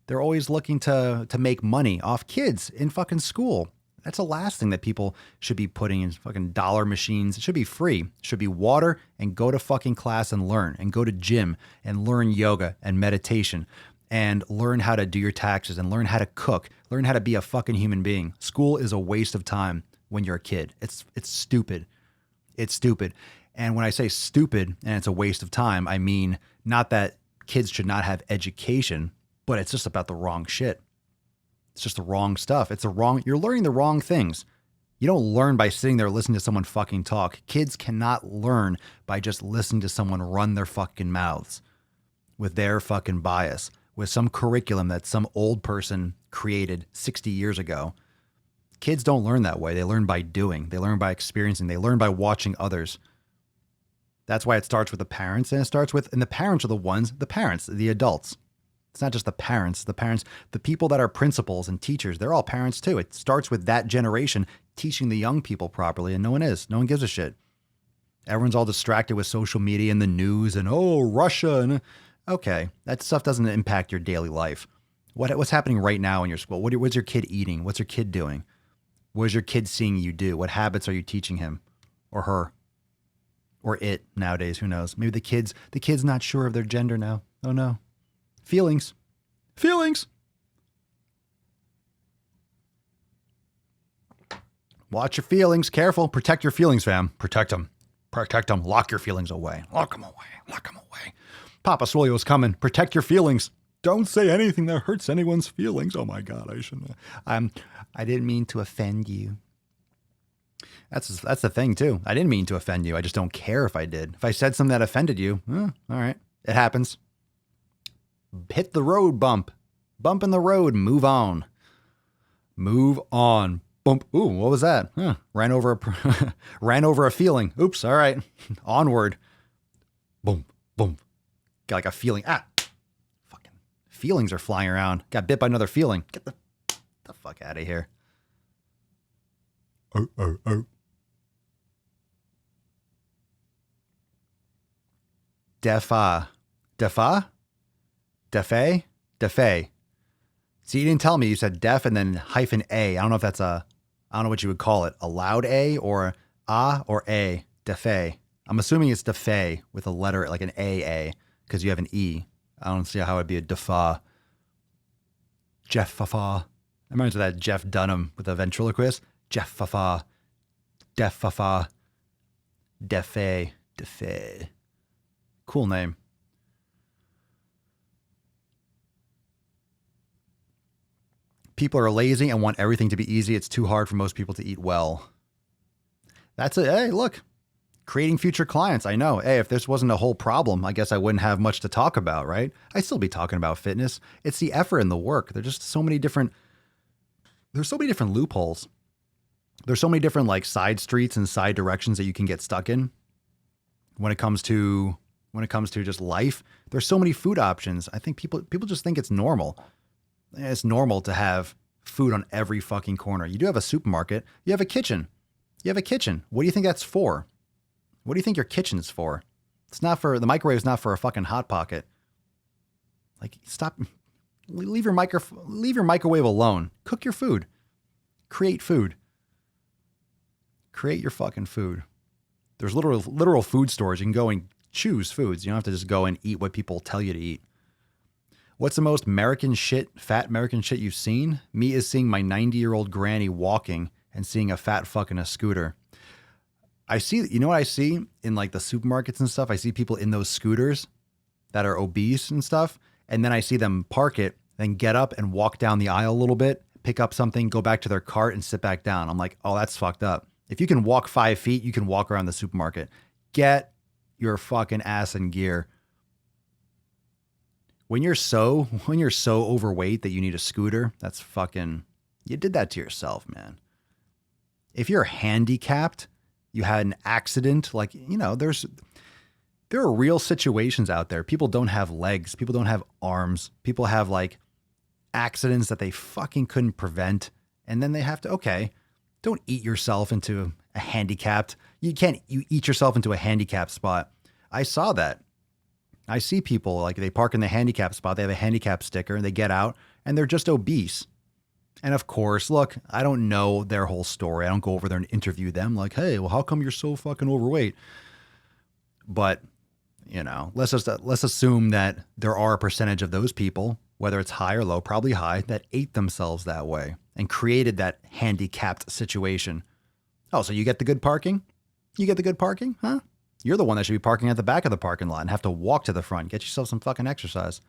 They're always looking to make money off kids in fucking school. That's the last thing that people should be putting in fucking dollar machines. It should be free. It should be water, and go to fucking class and learn, and go to gym and learn yoga and meditation and learn how to do your taxes and learn how to cook, learn how to be a fucking human being. School is a waste of time when you're a kid. It's stupid. It's stupid. And when I say stupid and it's a waste of time, I mean not that kids should not have education, but it's just about the wrong shit. It's just the wrong stuff. You're learning the wrong things. You don't learn by sitting there listening to someone fucking talk. Kids cannot learn by just listening to someone run their fucking mouths with their fucking bias, with some curriculum that some old person created 60 years ago. Kids don't learn that way. They learn by doing. They learn by experiencing. They learn by watching others. That's why it starts with the parents, and the parents are the adults. It's not just the parents, the people that are principals and teachers, they're all parents too. It starts with that generation teaching the young people properly, and no one gives a shit. Everyone's all distracted with social media and the news and, Russia. And okay, that stuff doesn't impact your daily life. What's happening right now in your school? What's your kid eating? What's your kid doing? What is your kid seeing you do? What habits are you teaching him or her? Or it nowadays, who knows? Maybe the kid's not sure of their gender now. Oh no. Feelings. Watch your feelings. Careful. Protect your feelings, fam. Protect them. Lock your feelings away. Lock them away. Papa Swole coming. Protect your feelings. Don't say anything that hurts anyone's feelings. Oh my God, I shouldn't. I didn't mean to offend you. That's the thing too. I didn't mean to offend you. I just don't care if I did. If I said something that offended you, all right, it happens. Hit the road bump. Bump in the road. Move on. Bump. Ooh, what was that? Ran over a feeling. Oops. All right. Onward. boom, boom. Got like a feeling. Fucking feelings are flying around. Got bit by another feeling. Get the fuck out of here. Oh. Defa. Defe. See, you didn't tell me. You said def and then hyphen A. I don't know if that's I don't know what you would call it. A loud A or A or A. Defe. I'm assuming it's defe with a letter like an AA because you have an E. I don't see how it'd be a defa. Jeff Fafa. I remember that Jeff Dunham with a ventriloquist. Jeff Fafa. Def Fafa. Defe. Cool name. People are lazy and want everything to be easy. It's too hard for most people to eat well. That's it. Hey, look. Creating future clients. I know. Hey, if this wasn't a whole problem, I guess I wouldn't have much to talk about, right? I'd still be talking about fitness. It's the effort and the work. There's just so many different loopholes. There's so many different like side streets and side directions that you can get stuck in when it comes to just life. There's so many food options. I think people just think it's normal. It's normal to have food on every fucking corner. You do have a supermarket. You have a kitchen. What do you think that's for? What do you think your kitchen's for? It's not for, the microwave's not for a fucking Hot Pocket. Like, stop. Leave your microwave alone. Cook your food. Create food. Create your fucking food. There's literal food stores. You can go and choose foods. You don't have to just go and eat what people tell you to eat. What's the most fat American shit you've seen? Me is seeing my 90-year-old granny walking and seeing a fat fuck in a scooter. You know what I see in like the supermarkets and stuff? I see people in those scooters that are obese and stuff. And then I see them park it, then get up and walk down the aisle a little bit, pick up something, go back to their cart and sit back down. I'm like, oh, that's fucked up. If you can walk 5 feet, you can walk around the supermarket. Get your fucking ass in gear. When you're so overweight that you need a scooter, that's fucking, you did that to yourself, man. If you're handicapped, you had an accident, like, you know, there are real situations out there. People don't have legs. People don't have arms. People have like accidents that they fucking couldn't prevent. And then they have to, okay, don't eat yourself into a handicapped. You eat yourself into a handicapped spot. I saw that. I see people like they park in the handicap spot. They have a handicap sticker and they get out and they're just obese. And of course, look, I don't know their whole story. I don't go over there and interview them like, hey, well, how come you're so fucking overweight? But, you know, let's assume that there are a percentage of those people, whether it's high or low, probably high, that ate themselves that way and created that handicapped situation. Oh, so you get the good parking? You get the good parking, huh? You're the one that should be parking at the back of the parking lot and have to walk to the front. Get yourself some fucking exercise.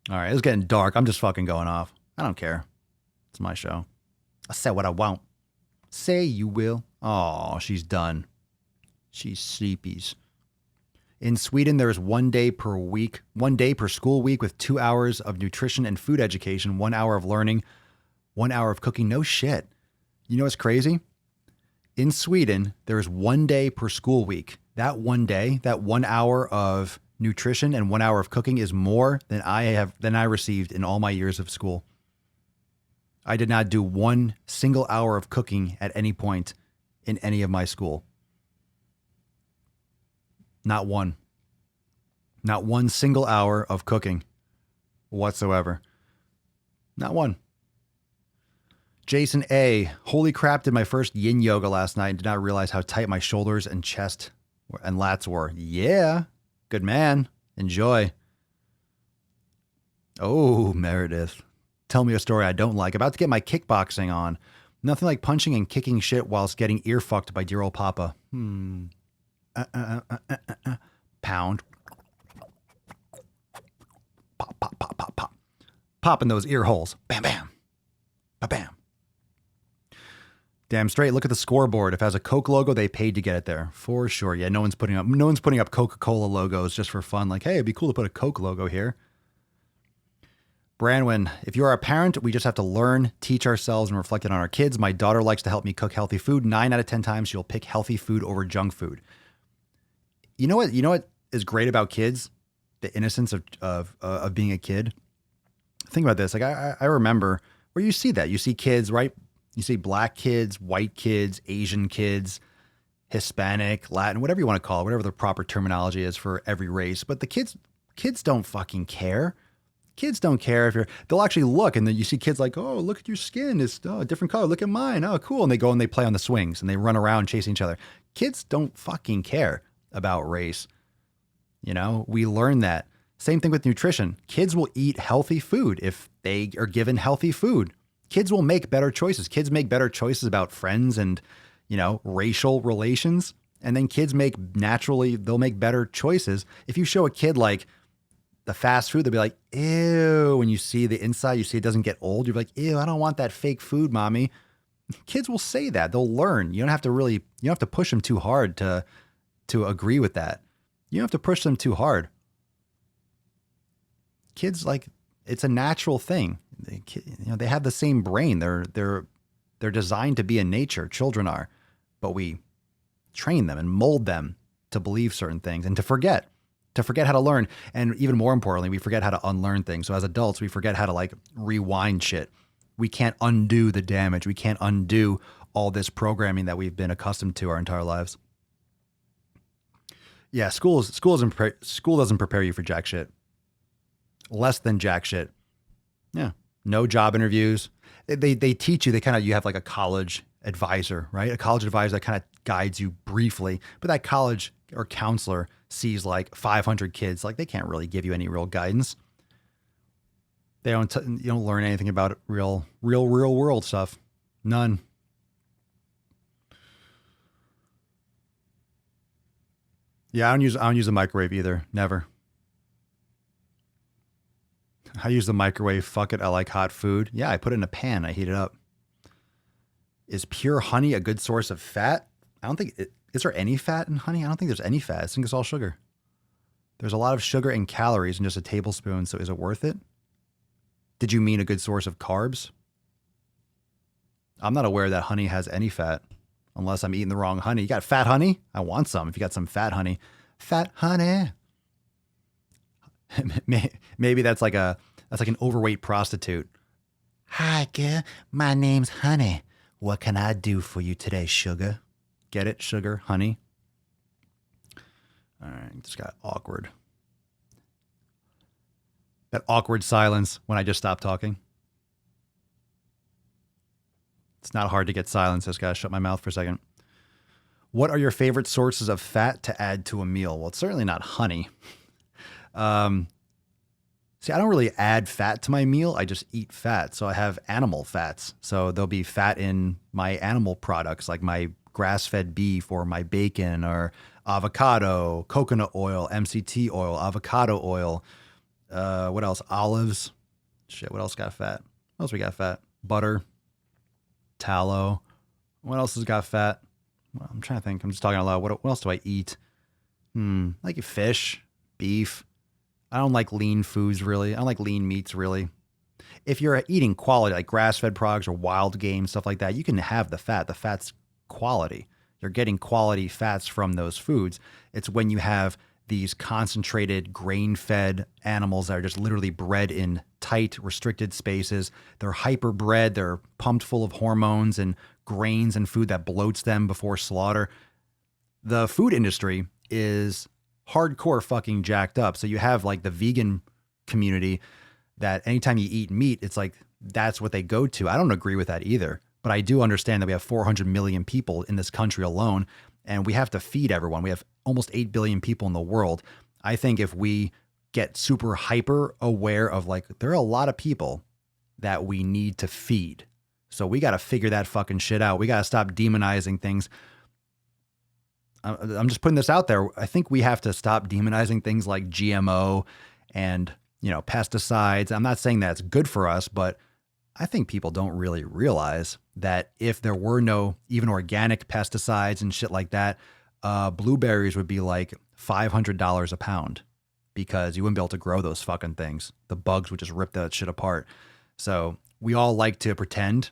All right, it's getting dark. I'm just fucking going off. I don't care. It's my show. I say what I want. Say you will. Oh, she's done. She's sleepies. In Sweden, there is 1 day per school week with 2 hours of nutrition and food education, 1 hour of learning, 1 hour of cooking. No shit. You know what's crazy? In Sweden, there is 1 day per school week. That 1 day, that 1 hour of nutrition and 1 hour of cooking is more than I received in all my years of school. I did not do one single hour of cooking at any point in any of my school. Not one. Not one single hour of cooking whatsoever. Not one. Jason A. Holy crap, did my first yin yoga last night and did not realize how tight my shoulders and chest and lats were. Yeah. Good man. Enjoy. Oh, Meredith. Tell me a story I don't like. About to get my kickboxing on. Nothing like punching and kicking shit whilst getting ear fucked by dear old papa. Pound. Pop, pop, pop, pop, pop. Pop in those ear holes. Bam, bam. Ba-bam. Damn straight. Look at the scoreboard. If it has a Coke logo, they paid to get it there. For sure. Yeah, no one's putting up Coca-Cola logos just for fun. Like, hey, it'd be cool to put a Coke logo here. Branwyn, if you're a parent, we just have to learn, teach ourselves, and reflect it on our kids. My daughter likes to help me cook healthy food. 9 out of 10 times she'll pick healthy food over junk food. You know what is great about kids? The innocence of being a kid. Think about this. Like I remember where you see that. You see kids, right? You see black kids, white kids, Asian kids, Hispanic, Latin, whatever you want to call it, whatever the proper terminology is for every race. But the kids don't fucking care. Kids don't care if they'll actually look, and then you see kids like, oh, look at your skin. It's a different color. Look at mine. Oh, cool. And they go and they play on the swings and they run around chasing each other. Kids don't fucking care about race. You know, we learn that. Same thing with nutrition. Kids will eat healthy food if they are given healthy food. Kids will make better choices. Kids make better choices about friends and, you know, racial relations. And then kids they'll make better choices. If you show a kid like the fast food, they'll be like, ew. When you see the inside, you see it doesn't get old. You're like, ew, I don't want that fake food, mommy. Kids will say that. They'll learn. You don't have to push them too hard to agree with that. You don't have to push them too hard. Kids, like, it's a natural thing. They have the same brain. They're designed to be in nature. Children are, but we train them and mold them to believe certain things and to forget how to learn. And even more importantly, we forget how to unlearn things. So as adults, we forget how to like rewind shit. We can't undo the damage. We can't undo all this programming that we've been accustomed to our entire lives. Yeah, school doesn't prepare you for jack shit. Less than jack shit. Yeah. No job interviews. They teach you, you have like a college advisor, right? A college advisor that kind of guides you briefly, but that college or counselor sees like 500 kids. Like they can't really give you any real guidance. You don't learn anything about real world stuff. None. Yeah, I don't use a microwave either. Never. I use the microwave. Fuck it. I like hot food. Yeah, I put it in a pan. I heat it up. Is pure honey a good source of fat? I don't think is there any fat in honey? I don't think there's any fat. I think it's all sugar. There's a lot of sugar and calories in just a tablespoon. So is it worth it? Did you mean a good source of carbs? I'm not aware that honey has any fat unless I'm eating the wrong honey. You got fat honey? I want some. If you got some fat honey, maybe that's like an overweight prostitute. Hi, girl. My name's Honey. What can I do for you today, sugar? Get it? Sugar, honey. All right. Just got awkward. That awkward silence when I just stopped talking. It's not hard to get silence. I just got to shut my mouth for a second. What are your favorite sources of fat to add to a meal? Well, it's certainly not honey. See, I don't really add fat to my meal. I just eat fat. So I have animal fats. So there'll be fat in my animal products, like my grass-fed beef or my bacon or avocado, coconut oil, MCT oil, avocado oil. What else? Olives. Shit, what else got fat? What else we got fat? Butter, tallow. What else has got fat? Well, I'm trying to think. I'm just talking out loud. What else do I eat? Like fish, beef. I don't like lean foods, really. I don't like lean meats, really. If you're eating quality, like grass-fed products or wild game, stuff like that, you can have the fat. The fat's quality. You're getting quality fats from those foods. It's when you have these concentrated grain-fed animals that are just literally bred in tight, restricted spaces. They're hyper-bred. They're pumped full of hormones and grains and food that bloats them before slaughter. The food industry is hardcore fucking jacked up. So you have like the vegan community that anytime you eat meat, it's like that's what they go to. I don't agree with that either, but I do understand that we have 400 million people in this country alone, and we have to feed everyone. We have almost 8 billion people in the world. I think if we get super hyper aware of like, there are a lot of people that we need to feed. So we got to figure that fucking shit out. We got to stop demonizing things. I'm just putting this out there. I think we have to stop demonizing things like GMO and, pesticides. I'm not saying that's good for us, but I think people don't really realize that if there were no even organic pesticides and shit like that, blueberries would be like $500 a pound because you wouldn't be able to grow those fucking things. The bugs would just rip that shit apart. So we all like to pretend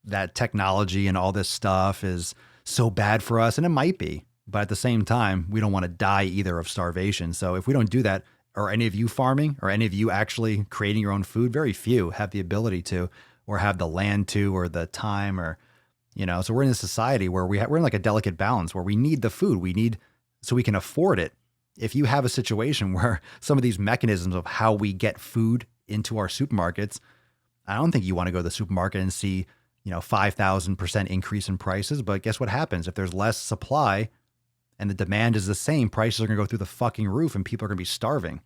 that technology and all this stuff is so bad for us, and it might be, But at the same time, we don't want to die either of starvation. So if we don't do that, or any of you farming, or any of you actually creating your own food, very few have the ability to, or have the land to, or the time, or, so we're in a society where we're in like a delicate balance where we need the food. We need, so we can afford it. If you have a situation where some of these mechanisms of how we get food into our supermarkets, I don't think you want to go to the supermarket and see, 5,000% increase in prices. But guess what happens? If there's less supply and the demand is the same, prices are going to go through the fucking roof and people are going to be starving.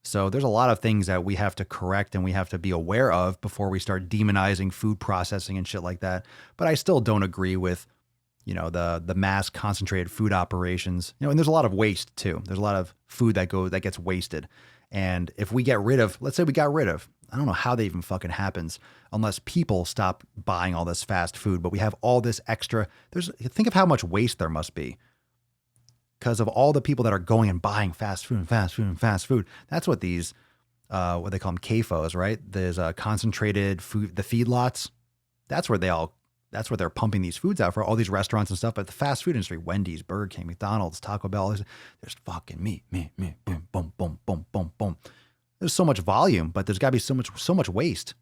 So there's a lot of things that we have to correct and we have to be aware of before we start demonizing food processing and shit like that. But I still don't agree with, the mass concentrated food operations, and there's a lot of waste too. There's a lot of food that gets wasted. And if we get rid of, let's say we got rid of, I don't know how that even fucking happens unless people stop buying all this fast food, but we have all this extra. Think of how much waste there must be because of all the people that are going and buying fast food and fast food and fast food. That's what these, what they call them, CAFOs, right? There's concentrated food, the feedlots. That's where they're pumping these foods out for all these restaurants and stuff. But the fast food industry, Wendy's, Burger King, McDonald's, Taco Bell, there's fucking meat, boom, boom, boom, boom, boom, boom. There's so much volume, but there's got to be so much waste.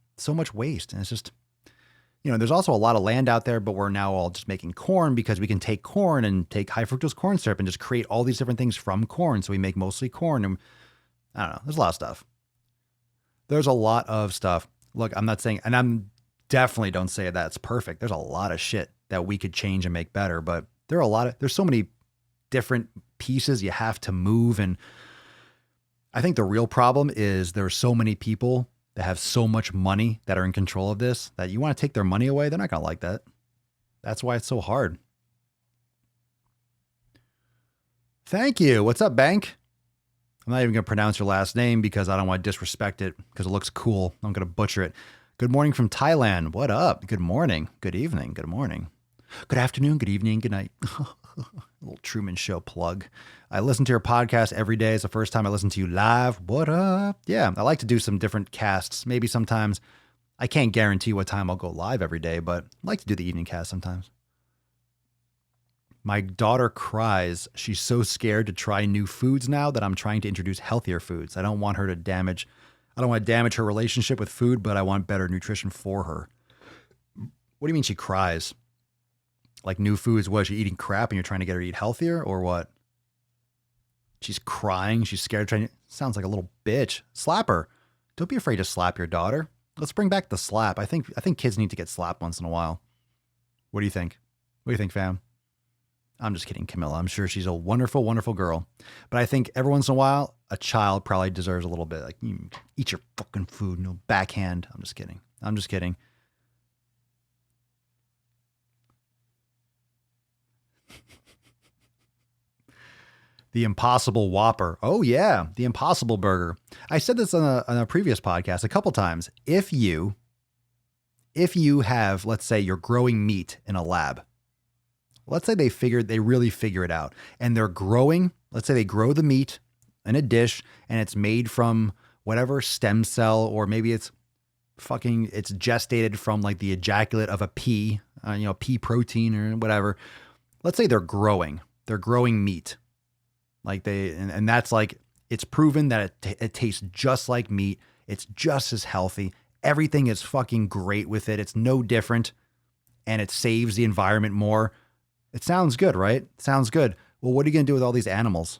And it's just, there's also a lot of land out there, but we're now all just making corn because we can take corn and take high fructose corn syrup and just create all these different things from corn. So we make mostly corn. And I don't know. There's a lot of stuff. There's a lot of stuff. Look, I'm not saying, and I'm definitely don't say that's perfect. There's a lot of shit that we could change and make better, but there's so many different pieces you have to move. And I think the real problem is there are so many people that have so much money that are in control of this that you want to take their money away. They're not going to like that. That's why it's so hard. Thank you. What's up, Bank? I'm not even going to pronounce your last name because I don't want to disrespect it because it looks cool. I'm going to butcher it. Good morning from Thailand. What up? Good morning. Good evening. Good morning. Good afternoon. Good evening. Good night. Little Truman Show plug. I listen to your podcast every day. It's the first time I listen to you live. What up? Yeah, I like to do some different casts. Maybe sometimes I can't guarantee what time I'll go live every day, but I like to do the evening cast sometimes. My daughter cries. She's so scared to try new foods now that I'm trying to introduce healthier foods. I don't want to damage her relationship with food, but I want better nutrition for her. What do you mean she cries? Like new foods, what, is she eating crap and you're trying to get her to eat healthier or what? She's crying. She's scared. Sounds like a little bitch. Slap her. Don't be afraid to slap your daughter. Let's bring back the slap. I think kids need to get slapped once in a while. What do you think? What do you think, fam? I'm just kidding, Camilla. I'm sure she's a wonderful, wonderful girl. But I think every once in a while, a child probably deserves a little bit. Like, eat your fucking food. No backhand. I'm just kidding. The Impossible Whopper. Oh, yeah. The Impossible Burger. I said this on a previous podcast a couple times. If you have, let's say, you're growing meat in a lab. Let's say they really figure it out. And they're growing, let's say they grow the meat in a dish and it's made from whatever stem cell, or maybe it's gestated from like the ejaculate of a pea, pea protein or whatever. Let's say they're growing meat. Like and that's like, it's proven that it tastes just like meat. It's just as healthy. Everything is fucking great with it. It's no different. And it saves the environment more. It sounds good, right? Sounds good. Well, what are you going to do with all these animals?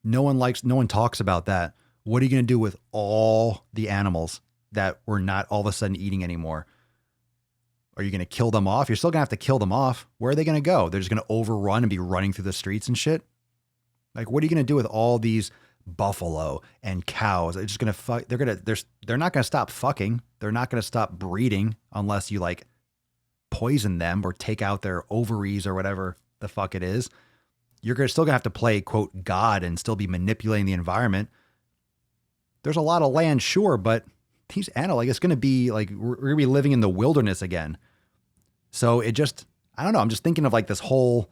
No one talks about that. What are you going to do with all the animals that we're not all of a sudden eating anymore? Are you going to kill them off? You're still going to have to kill them off. Where are they going to go? They're just going to overrun and be running through the streets and shit. Like, what are you going to do with all these buffalo and cows? They're just going to fuck. They're not going to stop fucking. They're not going to stop breeding unless you like poison them or take out their ovaries or whatever the fuck it is. You're still going to have to play, quote, God and still be manipulating the environment. There's a lot of land, sure, but these animals, like, it's going to be like, we're going to be living in the wilderness again. So I don't know. I'm just thinking of like this whole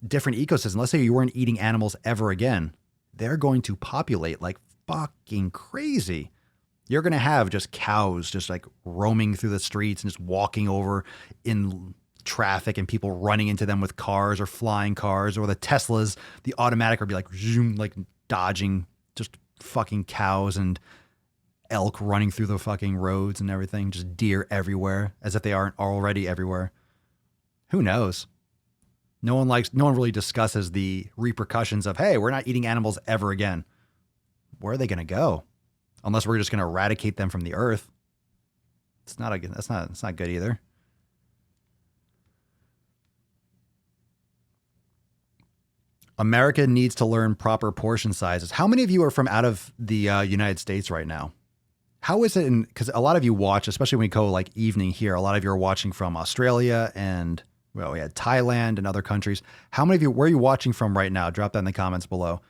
different ecosystem. Let's say you weren't eating animals ever again. They're going to populate like fucking crazy. You're going to have just cows just like roaming through the streets and just walking over in traffic and people running into them with cars or flying cars, or the Teslas, the automatic would be like zoom, like dodging just fucking cows and elk running through the fucking roads and everything, just deer everywhere as if they aren't already everywhere. Who knows? No one really discusses the repercussions of, hey, we're not eating animals ever again. Where are they going to go? Unless we're just going to eradicate them from the earth. It's not good either. America needs to learn proper portion sizes. How many of you are from out of the United States right now? How is it? Because a lot of you watch, especially when we go like evening here, a lot of you are watching from Australia and, well, we had Thailand and other countries. How many of you, where are you watching from right now? Drop that in the comments below.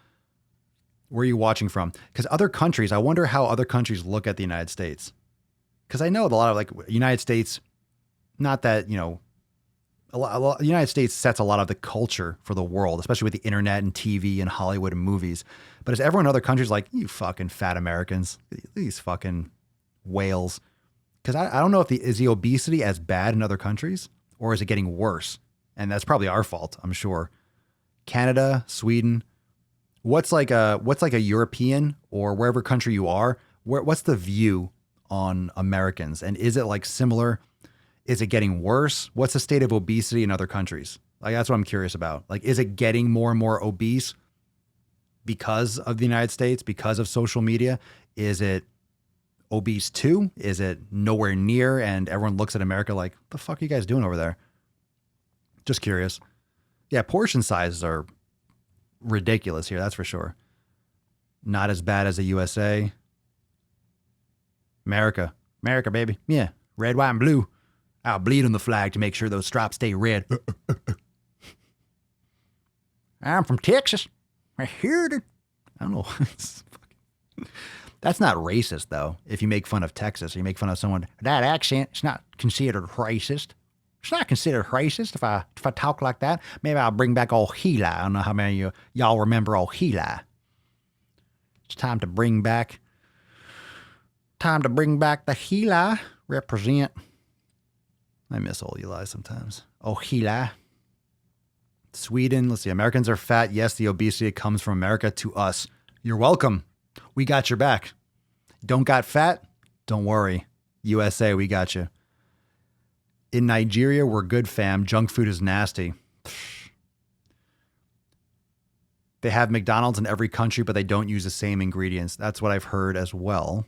Where are you watching from? Because other countries, I wonder how other countries look at the United States. Because I know a lot of like United States, not that, you know, the United States sets a lot of the culture for the world, especially with the internet and TV and Hollywood and movies. But is everyone in other countries like, you fucking fat Americans, these fucking whales? Because I don't know if is the obesity as bad in other countries, or is it getting worse? And that's probably our fault, I'm sure. Canada, Sweden, what's like a European or wherever country you are, what's the view on Americans? And is it like similar? Is it getting worse? What's the state of obesity in other countries? Like, that's what I'm curious about. Like, is it getting more and more obese because of the United States, because of social media? Is it obese too? Is it nowhere near? And everyone looks at America like, what the fuck are you guys doing over there? Just curious. Yeah, portion sizes are ridiculous here. That's for sure. Not as bad as the USA. America, baby. Yeah. Red, white, and blue. I'll bleed on the flag to make sure those stripes stay red. I'm from Texas. I hear it. I don't know. That's not racist, though. If you make fun of Texas or you make fun of someone, that accent, it's not considered racist. It's not considered racist if I talk like that. Maybe I'll bring back old Heli. I don't know how many of y'all remember old Heli. It's time to bring back the Heli. Represent. I miss old Eli sometimes. Oh, Heli. Sweden. Let's see. Americans are fat. Yes, the obesity comes from America to us. You're welcome. We got your back. Don't got fat? Don't worry. USA, we got you. In Nigeria, we're good, fam. Junk food is nasty. They have McDonald's in every country, but they don't use the same ingredients. That's what I've heard as well.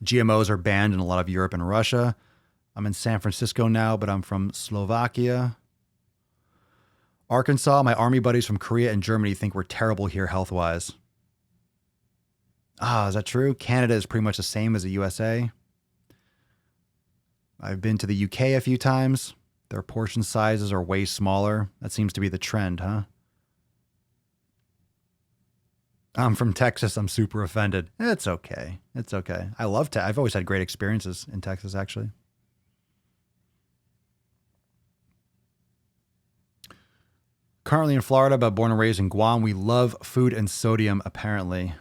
GMOs are banned in a lot of Europe and Russia. I'm in San Francisco now, but I'm from Slovakia. Arkansas, my army buddies from Korea and Germany think we're terrible here health-wise. Is that true? Canada is pretty much the same as the USA. I've been to the UK a few times. Their portion sizes are way smaller. That seems to be the trend, huh? I'm from Texas. I'm super offended. It's okay. It's okay. I love Texas. I've always had great experiences in Texas, actually. Currently in Florida, but born and raised in Guam. We love food and sodium, apparently.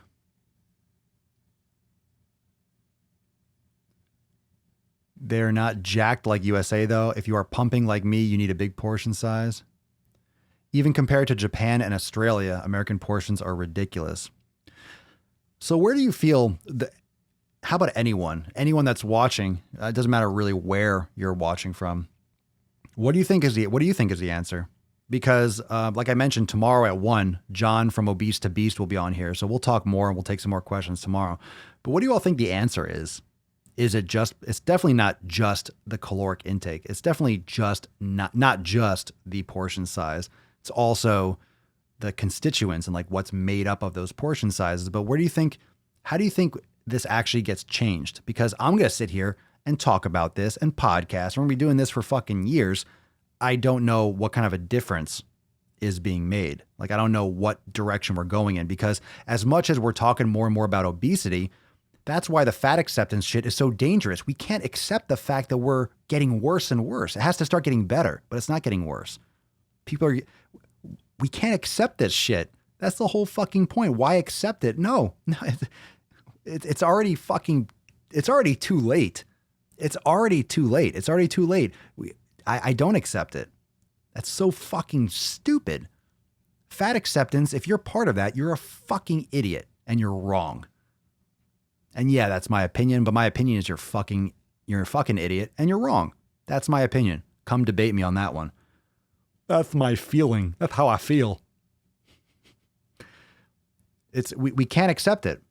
They're not jacked like USA, though. If you are pumping like me, you need a big portion size. Even compared to Japan and Australia, American portions are ridiculous. So where do you feel, how about anyone that's watching, it doesn't matter really where you're watching from. What do you think is the answer? Because like I mentioned, tomorrow at 1, John from Obese to Beast will be on here. So we'll talk more and we'll take some more questions tomorrow. But what do you all think the answer is? Is it just, it's definitely not just the caloric intake. It's definitely just not just the portion size. It's also the constituents and like what's made up of those portion sizes. But how do you think this actually gets changed? Because I'm going to sit here and talk about this and podcast. We're going to be doing this for fucking years. I don't know what kind of a difference is being made. Like, I don't know what direction we're going in, because as much as we're talking more and more about obesity, that's why the fat acceptance shit is so dangerous. We can't accept the fact that we're getting worse and worse. It has to start getting better, but it's not getting worse. We can't accept this shit. That's the whole fucking point. Why accept it? No, it's already too late. It's already too late. It's already too late. I don't accept it. That's so fucking stupid. Fat acceptance, if you're part of that, you're a fucking idiot and you're wrong. And yeah, that's my opinion, but my opinion is you're a fucking idiot and you're wrong. That's my opinion. Come debate me on that one. That's my feeling. That's how I feel. We can't accept it.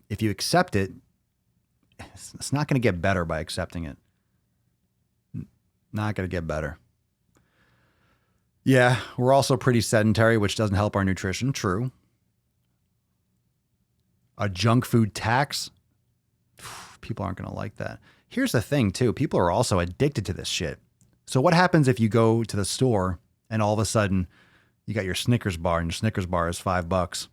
If you accept it, it's not going to get better by accepting it. Not going to get better. Yeah, we're also pretty sedentary, which doesn't help our nutrition. True. A junk food tax. People aren't going to like that. Here's the thing, too. People are also addicted to this shit. So what happens if you go to the store and all of a sudden you got your Snickers bar and your Snickers bar is $5?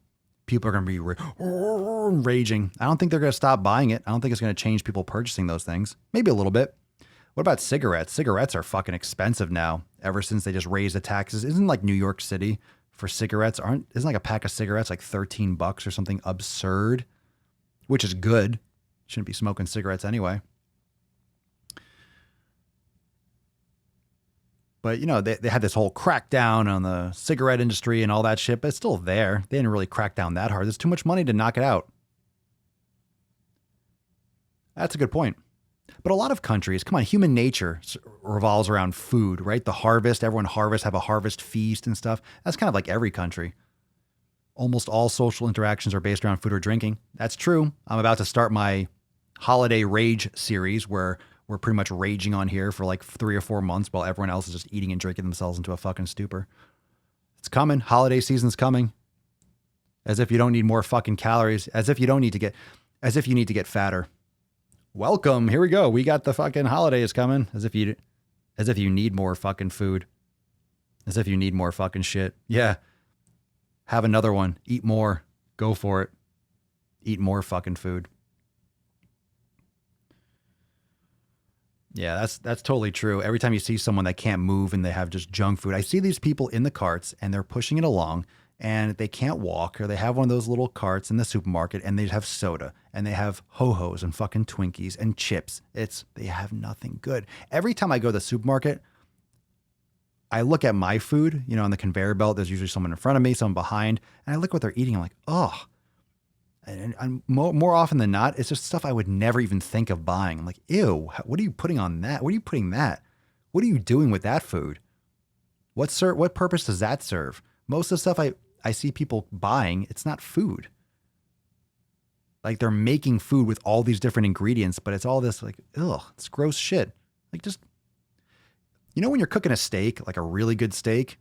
People are going to be raging. I don't think they're going to stop buying it. I don't think it's going to change people purchasing those things. Maybe a little bit. What about cigarettes? Cigarettes are fucking expensive now ever since they just raised the taxes. Isn't like New York City for cigarettes? Isn't like a pack of cigarettes like $13 or something absurd? Which is good. Shouldn't be smoking cigarettes anyway. But, you know, they had this whole crackdown on the cigarette industry and all that shit, but it's still there. They didn't really crack down that hard. There's too much money to knock it out. That's a good point. But a lot of countries, come on, human nature revolves around food, right? The harvest, everyone harvests, have a harvest feast and stuff. That's kind of like every country. Almost all social interactions are based around food or drinking. That's true. I'm about to start my holiday rage series where we're pretty much raging on here for like 3 or 4 months while everyone else is just eating and drinking themselves into a fucking stupor. It's coming. Holiday season's coming. As if you don't need more fucking calories. As if you need to get fatter. Welcome. Here we go. We got the fucking holidays coming. As if you need more fucking food. As if you need more fucking shit. Yeah. Have another one. Eat more. Go for it. Eat more fucking food. Yeah, that's totally true. Every time you see someone that can't move and they have just junk food, I see these people in the carts and they're pushing it along and they can't walk, or they have one of those little carts in the supermarket and they have soda and they have ho-hos and fucking Twinkies and chips. They have nothing good. Every time I go to the supermarket, I look at my food, you know, on the conveyor belt. There's usually someone in front of me, someone behind, and I look what they're eating. I'm like, oh. And more often than not, it's just stuff I would never even think of buying. I'm like, ew, what are you putting on that? What are you putting that? What are you doing with that food? What purpose does that serve? Most of the stuff I see people buying, it's not food. Like they're making food with all these different ingredients, but it's all this like, ugh, it's gross shit. Like just, you know, when you're cooking a steak, like a really good steak,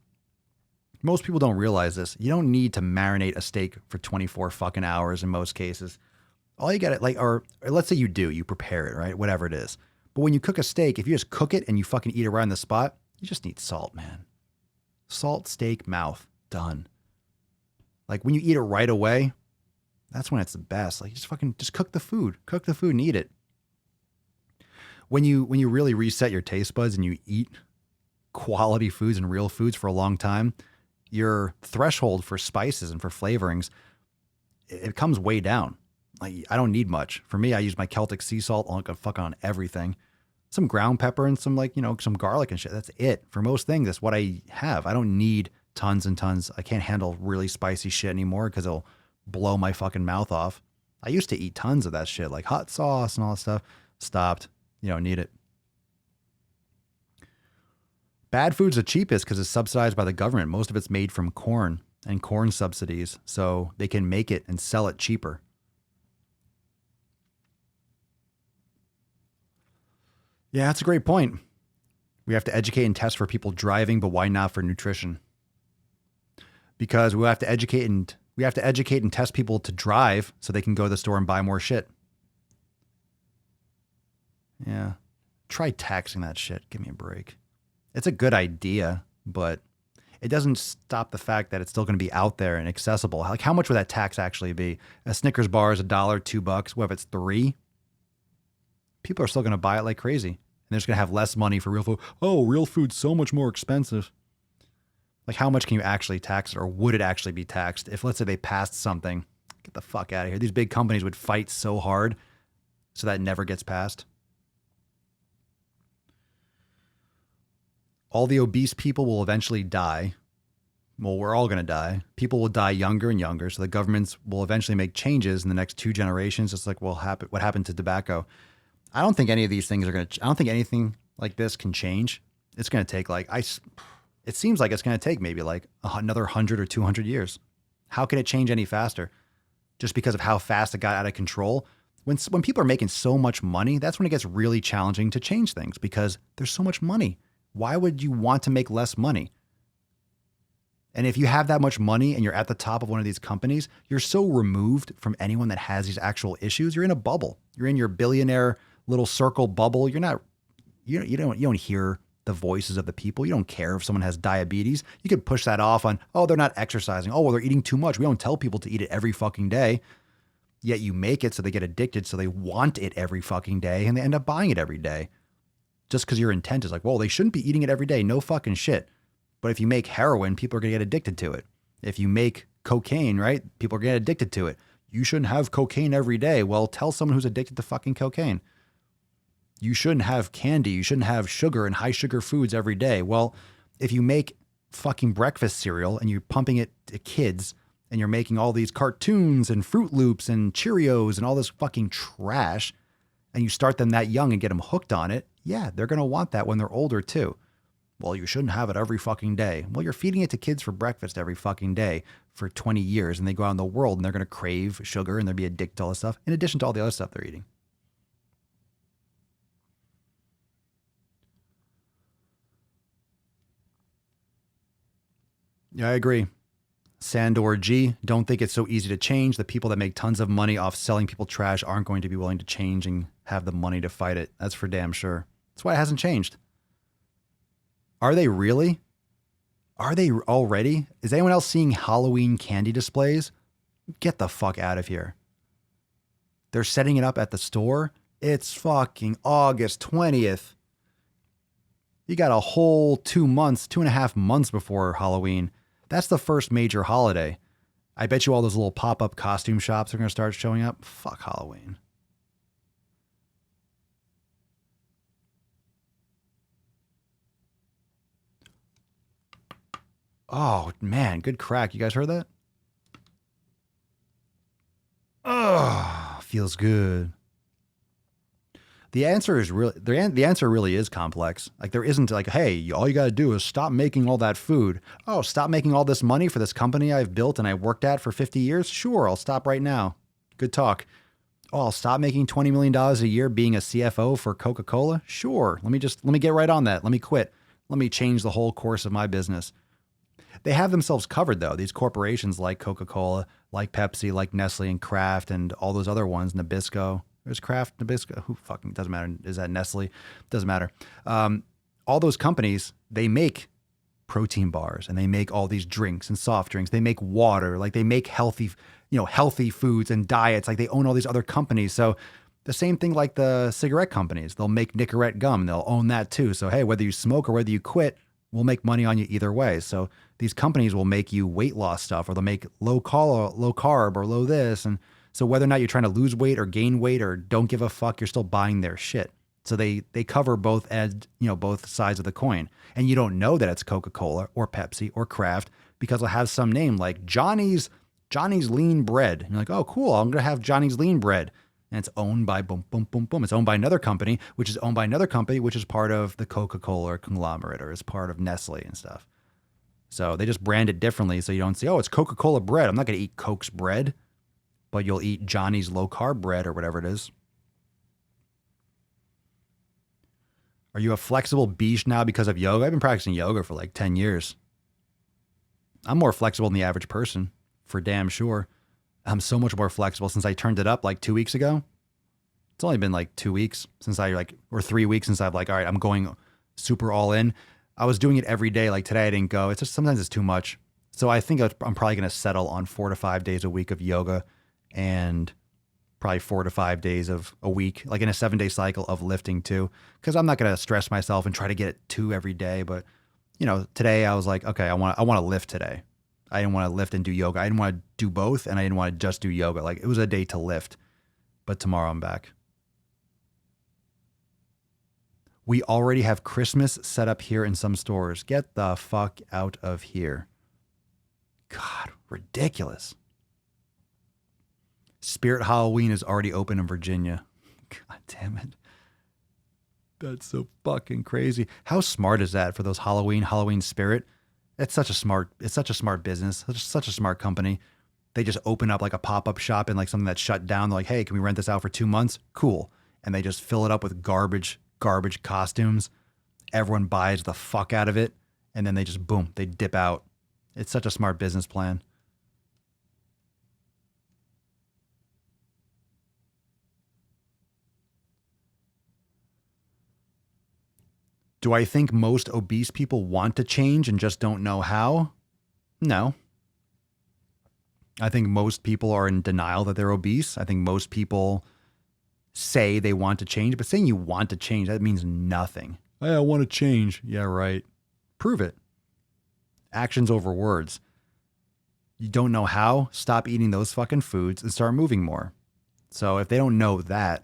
most people don't realize this. You don't need to marinate a steak for 24 fucking hours in most cases. All you got to or let's say you do, you prepare it, right? Whatever it is. But when you cook a steak, if you just cook it and you fucking eat it right on the spot, you just need salt, man. Salt, steak, mouth, done. Like when you eat it right away, that's when it's the best. Like just cook the food and eat it. When you really reset your taste buds and you eat quality foods and real foods for a long time, your threshold for spices and for flavorings, it comes way down. Like I don't need much. For me, I use my Celtic sea salt on everything. Some ground pepper and some some garlic and shit. That's it. For most things, that's what I have. I don't need tons and tons. I can't handle really spicy shit anymore because it'll blow my fucking mouth off. I used to eat tons of that shit, like hot sauce and all that stuff. Stopped. You don't need it. Bad food's the cheapest because it's subsidized by the government. Most of it's made from corn and corn subsidies, so they can make it and sell it cheaper. Yeah, that's a great point. We have to educate and test for people driving, but why not for nutrition? Because we have to educate and test people to drive so they can go to the store and buy more shit. Yeah. Try taxing that shit. Give me a break. It's a good idea, but it doesn't stop the fact that it's still going to be out there and accessible. Like, how much would that tax actually be? A Snickers bar is $1, $2. What if it's $3? People are still going to buy it like crazy. And they're just going to have less money for real food. Oh, real food's so much more expensive. Like, how much can you actually tax it, or would it actually be taxed? If, let's say, they passed something, get the fuck out of here. These big companies would fight so hard. so that never gets passed. All the obese people will eventually die. Well, we're all going to die. People will die younger and younger. So the governments will eventually make changes in the next 2 generations. Just like what happened to tobacco. I don't think any of these things are going to, I don't think anything like this can change. It's going to take it seems like it's going to take maybe like another 100 or 200 years. How can it change any faster? Just because of how fast it got out of control. When people are making so much money, that's when it gets really challenging to change things because there's so much money. Why would you want to make less money? And if you have that much money and you're at the top of one of these companies, you're so removed from anyone that has these actual issues. You're in a bubble. You're in your billionaire little circle bubble. You don't hear the voices of the people. You don't care if someone has diabetes. You could push that off on, oh, they're not exercising. Oh, well, they're eating too much. We don't tell people to eat it every fucking day. Yet you make it so they get addicted, so they want it every fucking day, and they end up buying it every day. Just because your intent is like, well, they shouldn't be eating it every day. No fucking shit. But if you make heroin, people are going to get addicted to it. If you make cocaine, right, people are going to get addicted to it. You shouldn't have cocaine every day. Well, tell someone who's addicted to fucking cocaine. You shouldn't have candy. You shouldn't have sugar and high sugar foods every day. Well, if you make fucking breakfast cereal and you're pumping it to kids and you're making all these cartoons and Fruit Loops and Cheerios and all this fucking trash, and you start them that young and get them hooked on it, yeah, they're going to want that when they're older too. Well, you shouldn't have it every fucking day. Well, you're feeding it to kids for breakfast every fucking day for 20 years, and they go out in the world and they're going to crave sugar and they'll be addicted to all this stuff, in addition to all the other stuff they're eating. Yeah, I agree. Sandor G, don't think it's so easy to change. The people that make tons of money off selling people trash aren't going to be willing to change and have the money to fight it. That's for damn sure. That's why it hasn't changed. Are they really? Are they already? Is anyone else seeing Halloween candy displays? Get the fuck out of here. They're setting it up at the store. It's fucking August 20th. You got a whole 2.5 months before Halloween. That's the first major holiday. I bet you all those little pop-up costume shops are going to start showing up. Fuck Halloween. Oh, man, good crack. You guys heard that? Oh, feels good. The answer really is complex. Like there isn't like, hey, all you got to do is stop making all that food. Oh, stop making all this money for this company I've built and I worked at for 50 years. Sure, I'll stop right now. Good talk. Oh, I'll stop making $20 million a year being a CFO for Coca-Cola. Sure. Let me get right on that. Let me quit. Let me change the whole course of my business. They have themselves covered though. These corporations like Coca-Cola, like Pepsi, like Nestle and Kraft and all those other ones, Nabisco. There's Kraft, Nabisco. Who fucking doesn't matter? Is that Nestle? Doesn't matter. All those companies, they make protein bars and they make all these drinks and soft drinks. They make water, like they make healthy foods and diets. Like they own all these other companies. So the same thing like the cigarette companies. They'll make Nicorette gum. They'll own that too. So hey, whether you smoke or whether you quit, we'll make money on you either way. So these companies will make you weight loss stuff, or they'll make low carb or low this. And so whether or not you're trying to lose weight or gain weight or don't give a fuck, you're still buying their shit. So they cover both both sides of the coin. And you don't know that it's Coca-Cola or Pepsi or Kraft because it'll have some name like Johnny's Lean Bread. And you're like, oh, cool, I'm going to have Johnny's Lean Bread. And it's owned by boom, boom, boom, boom. It's owned by another company, which is owned by another company, which is part of the Coca-Cola conglomerate or is part of Nestle and stuff. So they just brand it differently so you don't say, oh, it's Coca-Cola bread. I'm not going to eat Coke's bread, but you'll eat Johnny's low-carb bread or whatever it is. Are you a flexible beast now because of yoga? I've been practicing yoga for like 10 years. I'm more flexible than the average person, for damn sure. I'm so much more flexible since I turned it up like 2 weeks ago. It's only been like 2 weeks since or 3 weeks since I've like, all right, I'm going super all in. I was doing it every day. Like today I didn't go. It's just sometimes it's too much. So I think I'm probably going to settle on 4 to 5 days a week of yoga and probably 4 to 5 days of a week, like in a 7-day cycle of lifting too. Cause I'm not going to stress myself and try to get 2 every day. But today I was like, okay, I want to lift today. I didn't want to lift and do yoga. I didn't want to do both. And I didn't want to just do yoga. Like it was a day to lift, but tomorrow I'm back. We already have Christmas set up here in some stores. Get the fuck out of here. God, ridiculous. Spirit Halloween is already open in Virginia. God damn it. That's so fucking crazy. How smart is that for those Halloween Spirit? It's such a smart business. Such a smart company. They just open up like a pop-up shop in like something that's shut down. They're like, hey, can we rent this out for 2 months? Cool. And they just fill it up with garbage costumes. Everyone buys the fuck out of it. And then they just, boom, they dip out. It's such a smart business plan. Do I think most obese people want to change and just don't know how? No. I think most people are in denial that they're obese. I think most people say they want to change, but saying you want to change, that means nothing. Hey, I want to change. Yeah, right. Prove it. Actions over words. You don't know how? Stop eating those fucking foods and start moving more. So if they don't know that,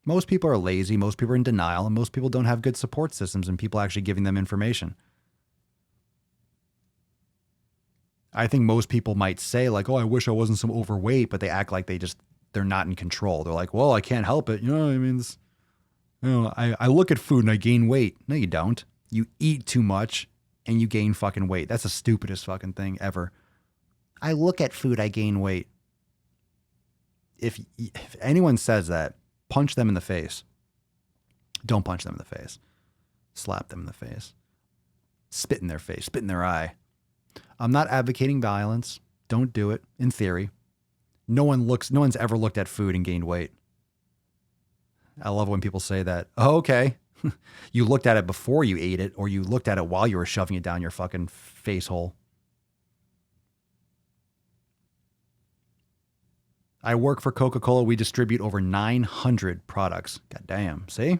most people are lazy, most people are in denial, and most people don't have good support systems and people actually giving them information. I think most people might say like, oh, I wish I wasn't so overweight, but they act like they're not in control. They're like, well, I can't help it. You know what I mean? I look at food and I gain weight. No, you don't. You eat too much and you gain fucking weight. That's the stupidest fucking thing ever. I look at food, I gain weight. If anyone says that, punch them in the face. Don't punch them in the face. Slap them in the face. Spit in their face. Spit in their eye. I'm not advocating violence. Don't do it. In theory, no one's ever looked at food and gained weight. I love when people say that. Oh, okay. You looked at it before you ate it, or you looked at it while you were shoving it down your fucking face hole. I work for Coca-Cola. We distribute over 900 products. God damn. See?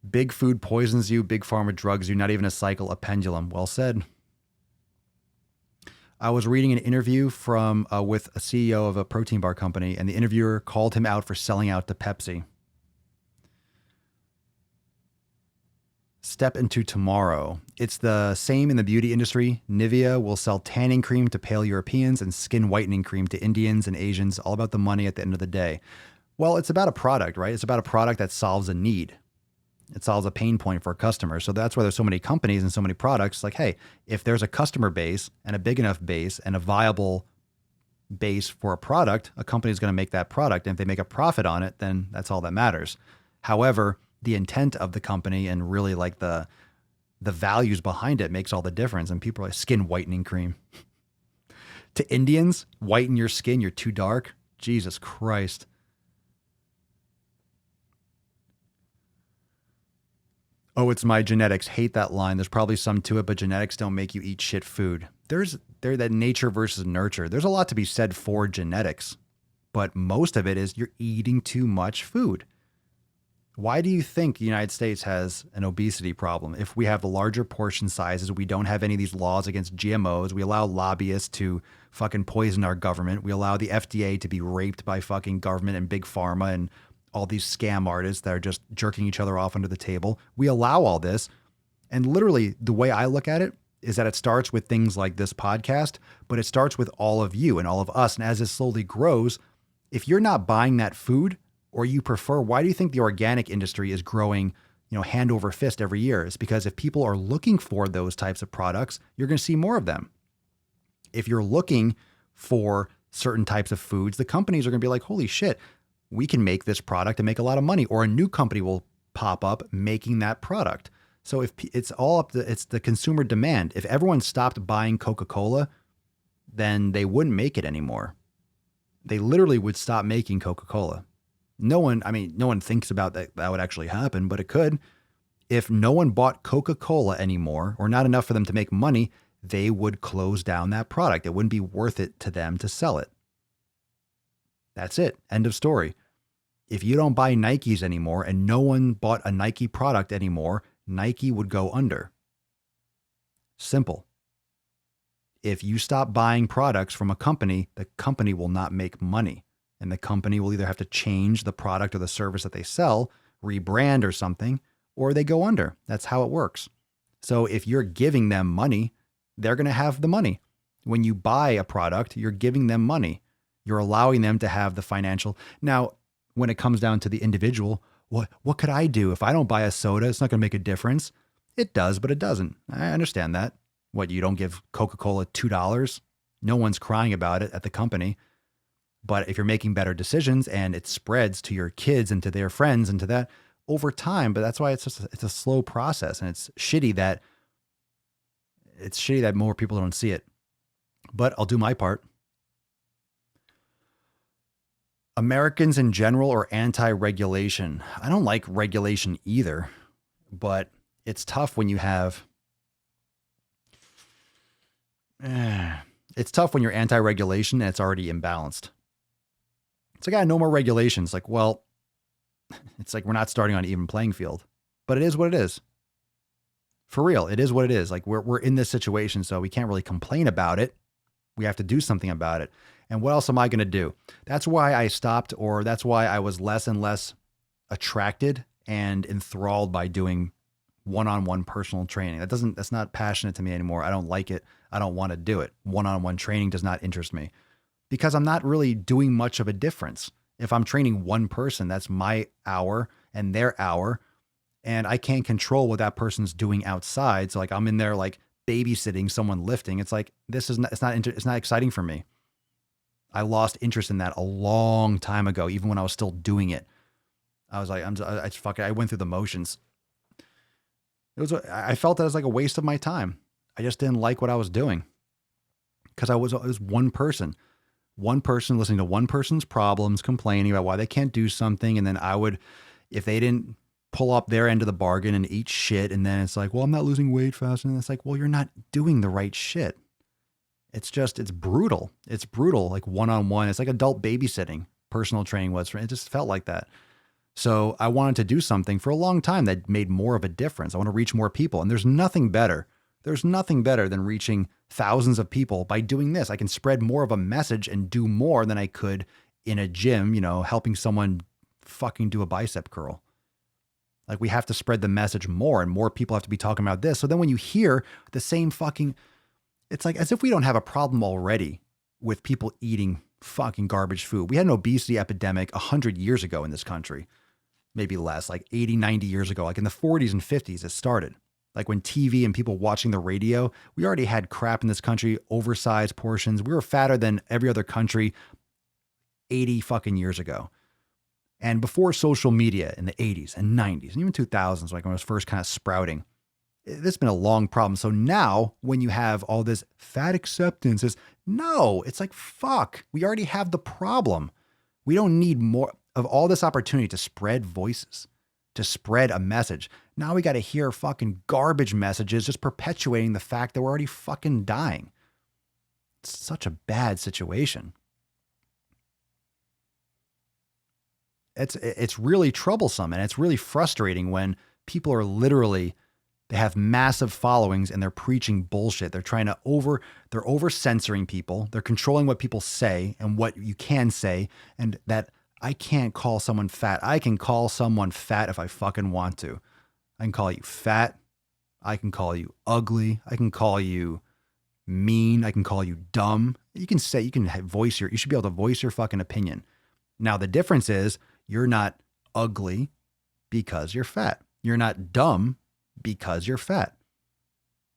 Big food poisons you. Big pharma drugs you. Not even a cycle, a pendulum. Well said. I was reading an interview with a CEO of a protein bar company, and the interviewer called him out for selling out to Pepsi. Step into tomorrow. It's the same in the beauty industry. Nivea will sell tanning cream to pale Europeans and skin whitening cream to Indians and Asians, all about the money at the end of the day. Well, it's about a product, right? It's about a product that solves a need. It solves a pain point for a customer. So that's why there's so many companies and so many products. Like, hey, if there's a customer base and a big enough base and a viable base for a product, a company is going to make that product. And if they make a profit on it, then that's all that matters. However, the intent of the company and really like the values behind it makes all the difference. And people are like, skin whitening cream. To Indians, whiten your skin, you're too dark. Jesus Christ. Oh, it's my genetics. Hate that line. There's probably some to it, but genetics don't make you eat shit food. There's that nature versus nurture. There's a lot to be said for genetics, but most of it is you're eating too much food. Why do you think the United States has an obesity problem? If we have the larger portion sizes, we don't have any of these laws against GMOs. We allow lobbyists to fucking poison our government. We allow the FDA to be raped by fucking government and big pharma and all these scam artists that are just jerking each other off under the table. We allow all this. And literally the way I look at it is that it starts with things like this podcast, but it starts with all of you and all of us. And as it slowly grows, if you're not buying that food or you prefer, why do you think the organic industry is growing, hand over fist every year? It's because if people are looking for those types of products, you're going to see more of them. If you're looking for certain types of foods, the companies are going to be like, holy shit, we can make this product and make a lot of money, or a new company will pop up making that product. So if it's all up to, it's the consumer demand. If everyone stopped buying Coca-Cola, then they wouldn't make it anymore. They literally would stop making Coca-Cola. No one thinks about that would actually happen, but it could. If no one bought Coca-Cola anymore, or not enough for them to make money, they would close down that product. It wouldn't be worth it to them to sell it. That's it. End of story. If you don't buy Nikes anymore and no one bought a Nike product anymore, Nike would go under. Simple. If you stop buying products from a company, the company will not make money. And the company will either have to change the product or the service that they sell, rebrand or something, or they go under. That's how it works. So if you're giving them money, they're going to have the money. When you buy a product, you're giving them money. You're allowing them to have the financial. Now, when it comes down to the individual, what could I do? If I don't buy a soda, it's not going to make a difference. It does, but it doesn't. I understand that. What, you don't give Coca-Cola $2? No one's crying about it at the company. But if you're making better decisions and it spreads to your kids and to their friends and to that over time, but that's why it's a slow process, and it's shitty that more people don't see it. But I'll do my part. Americans in general are anti-regulation. I don't like regulation either, but it's tough when you have. It's tough when you're anti-regulation and it's already imbalanced. It's like, no more regulations. Like, well, it's like we're not starting on an even playing field, but it is what it is. For real, it is what it is. Like we're in this situation, so we can't really complain about it. We have to do something about it. And what else am I going to do? That's why I stopped, or that's why I was less and less attracted and enthralled by doing one-on-one personal training. That's not passionate to me anymore. I don't like it. I don't want to do it. One-on-one training does not interest me because I'm not really doing much of a difference. If I'm training one person, that's my hour and their hour, and I can't control what that person's doing outside. So like I'm in there like babysitting someone lifting. It's like, it's not exciting for me. I lost interest in that a long time ago, even when I was still doing it. I was like, I went through the motions. I felt that it was like a waste of my time. I just didn't like what I was doing because it was one person listening to one person's problems, complaining about why they can't do something. And then I would, if they didn't pull up their end of the bargain and eat shit. And then it's like, well, I'm not losing weight fast. And it's like, well, you're not doing the right shit. It's brutal. It's brutal. Like one-on-one. It's like adult babysitting. Personal training was, it just felt like that. So I wanted to do something for a long time that made more of a difference. I want to reach more people. And there's nothing better. There's nothing better than reaching thousands of people by doing this. I can spread more of a message and do more than I could in a gym, helping someone fucking do a bicep curl. Like we have to spread the message more and more people have to be talking about this. So then when you hear the same it's like as if we don't have a problem already with people eating fucking garbage food. We had an obesity epidemic 100 years ago in this country, maybe less, like 80, 90 years ago, like in the 40s and 50s, it started. Like when TV and people watching the radio, we already had crap in this country, oversized portions. We were fatter than every other country 80 fucking years ago. And before social media in the 80s and 90s and even 2000s, like when it was first kind of sprouting, this has been a long problem. So now when you have all this fat acceptance, it's like, fuck, we already have the problem. We don't need more of all this opportunity to spread voices, to spread a message. Now we got to hear fucking garbage messages just perpetuating the fact that we're already fucking dying. It's such a bad situation. It's really troublesome and it's really frustrating when people are they have massive followings and they're preaching bullshit. They're they're over censoring people. They're controlling what people say and what you can say. And that I can't call someone fat. I can call someone fat if I fucking want to. I can call you fat. I can call you ugly. I can call you mean. I can call you dumb. You should be able to voice your fucking opinion. Now, the difference is you're not ugly because you're fat. You're not dumb because you're fat.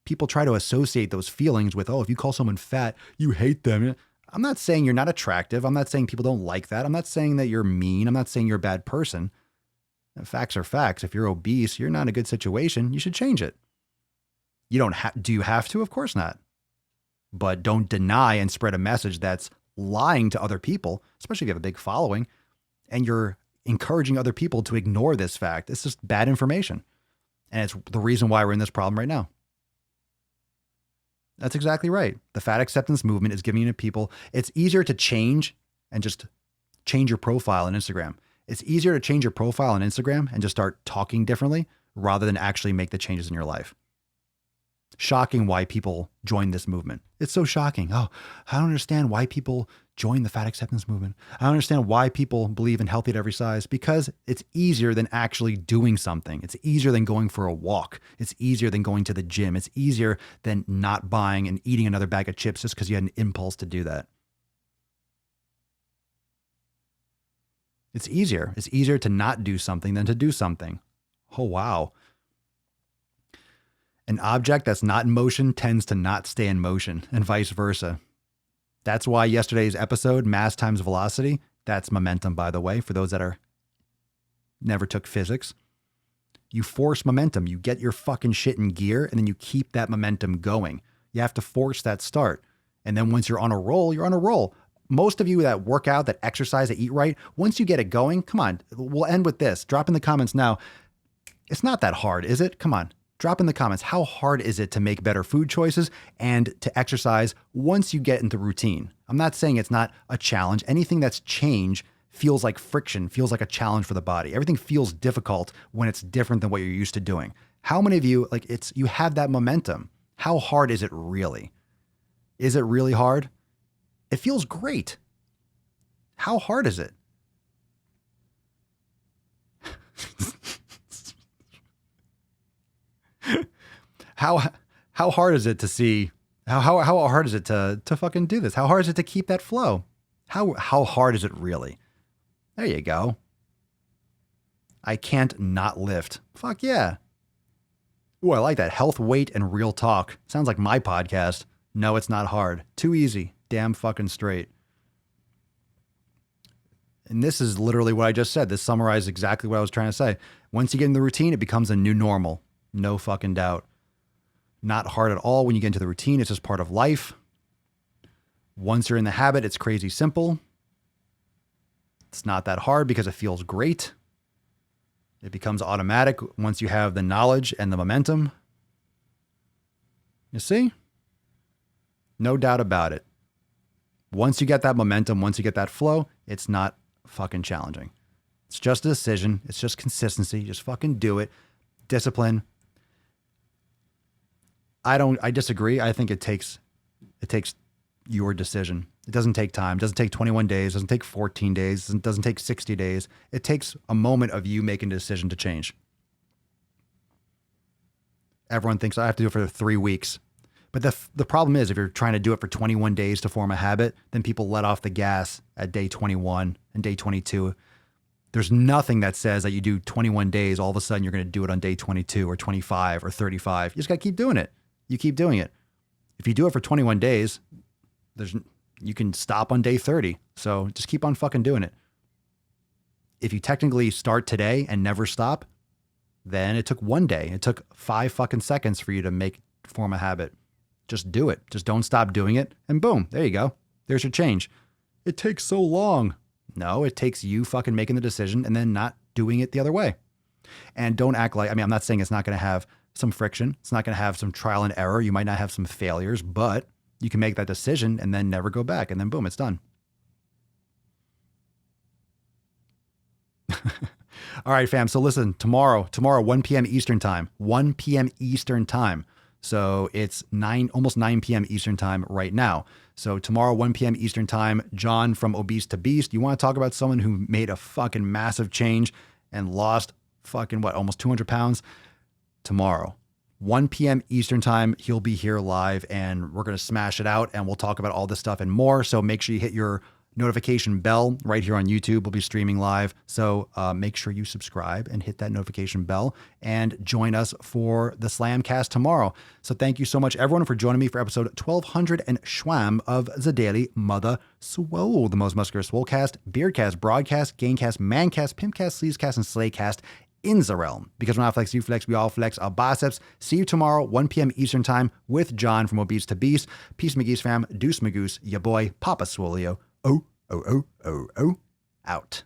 People try to associate those feelings with, if you call someone fat, you hate them. I'm not saying you're not attractive. I'm not saying people don't like that. I'm not saying that you're mean. I'm not saying you're a bad person. Facts are facts. If you're obese, you're not in a good situation. You should change it. Do you have to? Of course not. But don't deny and spread a message that's lying to other people, especially if you have a big following, and you're encouraging other people to ignore this fact. It's just bad information. And it's the reason why we're in this problem right now. That's exactly right. The fat acceptance movement is giving people, it's easier to change and just change your profile on Instagram. It's easier to change your profile on Instagram and just start talking differently rather than actually make the changes in your life. shocking why people join this movement. It's so shocking. Oh, I don't understand why people join the fat acceptance movement. I don't understand why people believe in healthy at every size, because it's easier than actually doing something. It's easier than going for a walk. It's easier than going to the gym. It's easier than not buying and eating another bag of chips just because you had an impulse to do that. It's easier. It's easier to not do something than to do something. Oh, wow. An object that's not in motion tends to not stay in motion, and vice versa. That's why yesterday's episode, mass times velocity, that's momentum, by the way, for those that never took physics. You force momentum. You get your fucking shit in gear, and then you keep that momentum going. You have to force that start. And then once you're on a roll, you're on a roll. Most of you that work out, that exercise, that eat right, once you get it going, come on, we'll end with this. Drop in the comments now. It's not that hard, is it? Come on. Drop in the comments, how hard is it to make better food choices and to exercise once you get into routine? I'm not saying it's not a challenge. Anything that's change feels like friction, feels like a challenge for the body. Everything feels difficult when it's different than what you're used to doing. How many of you, you have that momentum? How hard is it really? Is it really hard? It feels great. How hard is it? How hard is it to see? How hard is it to fucking do this? How hard is it to keep that flow? How hard is it really? There you go. I can't not lift. Fuck yeah. Ooh, I like that. Health, weight, and real talk. Sounds like my podcast. No, it's not hard. Too easy. Damn fucking straight. And this is literally what I just said. This summarized exactly what I was trying to say. Once you get in the routine, it becomes a new normal. No fucking doubt. Not hard at all when you get into the routine. It's just part of life. Once you're in the habit, it's crazy simple. It's not that hard because it feels great. It becomes automatic once you have the knowledge and the momentum. You see? No doubt about it. Once you get that momentum, once you get that flow, it's not fucking challenging. It's just a decision. It's just consistency. Just fucking do it. Discipline. I disagree. I think it takes your decision. It doesn't take time. It doesn't take 21 days. It doesn't take 14 days. It doesn't take 60 days. It takes a moment of you making a decision to change. Everyone thinks I have to do it for 3 weeks. But the problem is, if you're trying to do it for 21 days to form a habit, then people let off the gas at day 21 and day 22. There's nothing that says that you do 21 days, all of a sudden you're going to do it on day 22 or 25 or 35. You just got to keep doing it. You keep doing it. If you do it for 21 days, you can stop on day 30. So just keep on fucking doing it. If you technically start today and never stop, then it took 1 day. It took 5 fucking seconds for you to form a habit. Just do it. Just don't stop doing it. And boom, there you go. There's your change. It takes so long. No, it takes you fucking making the decision and then not doing it the other way. And don't act like, I'm not saying it's not going to have some friction. It's not going to have some trial and error. You might not have some failures, but you can make that decision and then never go back. And then boom, it's done. All right, fam. So listen, tomorrow, 1 p.m. Eastern time, 1 p.m. Eastern time. So it's almost 9 p.m. Eastern time right now. So tomorrow, 1 p.m. Eastern time, John from Obese to Beast. You want to talk about someone who made a fucking massive change and lost fucking almost 200 pounds? Tomorrow, 1 p.m. Eastern time, he'll be here live and we're going to smash it out and we'll talk about all this stuff and more. So make sure you hit your notification bell right here on YouTube. We'll be streaming live. So make sure you subscribe and hit that notification bell and join us for the Slamcast tomorrow. So thank you so much, everyone, for joining me for episode 1200 and schwam of the Daily Mother Swole, the most muscular Swolecast, Beardcast, Broadcast, Gaincast, Mancast, Pimpcast, Sleevescast, and Slaycast in the realm. Because when I flex, you flex, we all flex our biceps. See you tomorrow, 1 p.m. Eastern time with John from Obese to Beast. Peace, McGee's fam. Deuce, Magoose, your boy, Papa Swolio. Oh, out.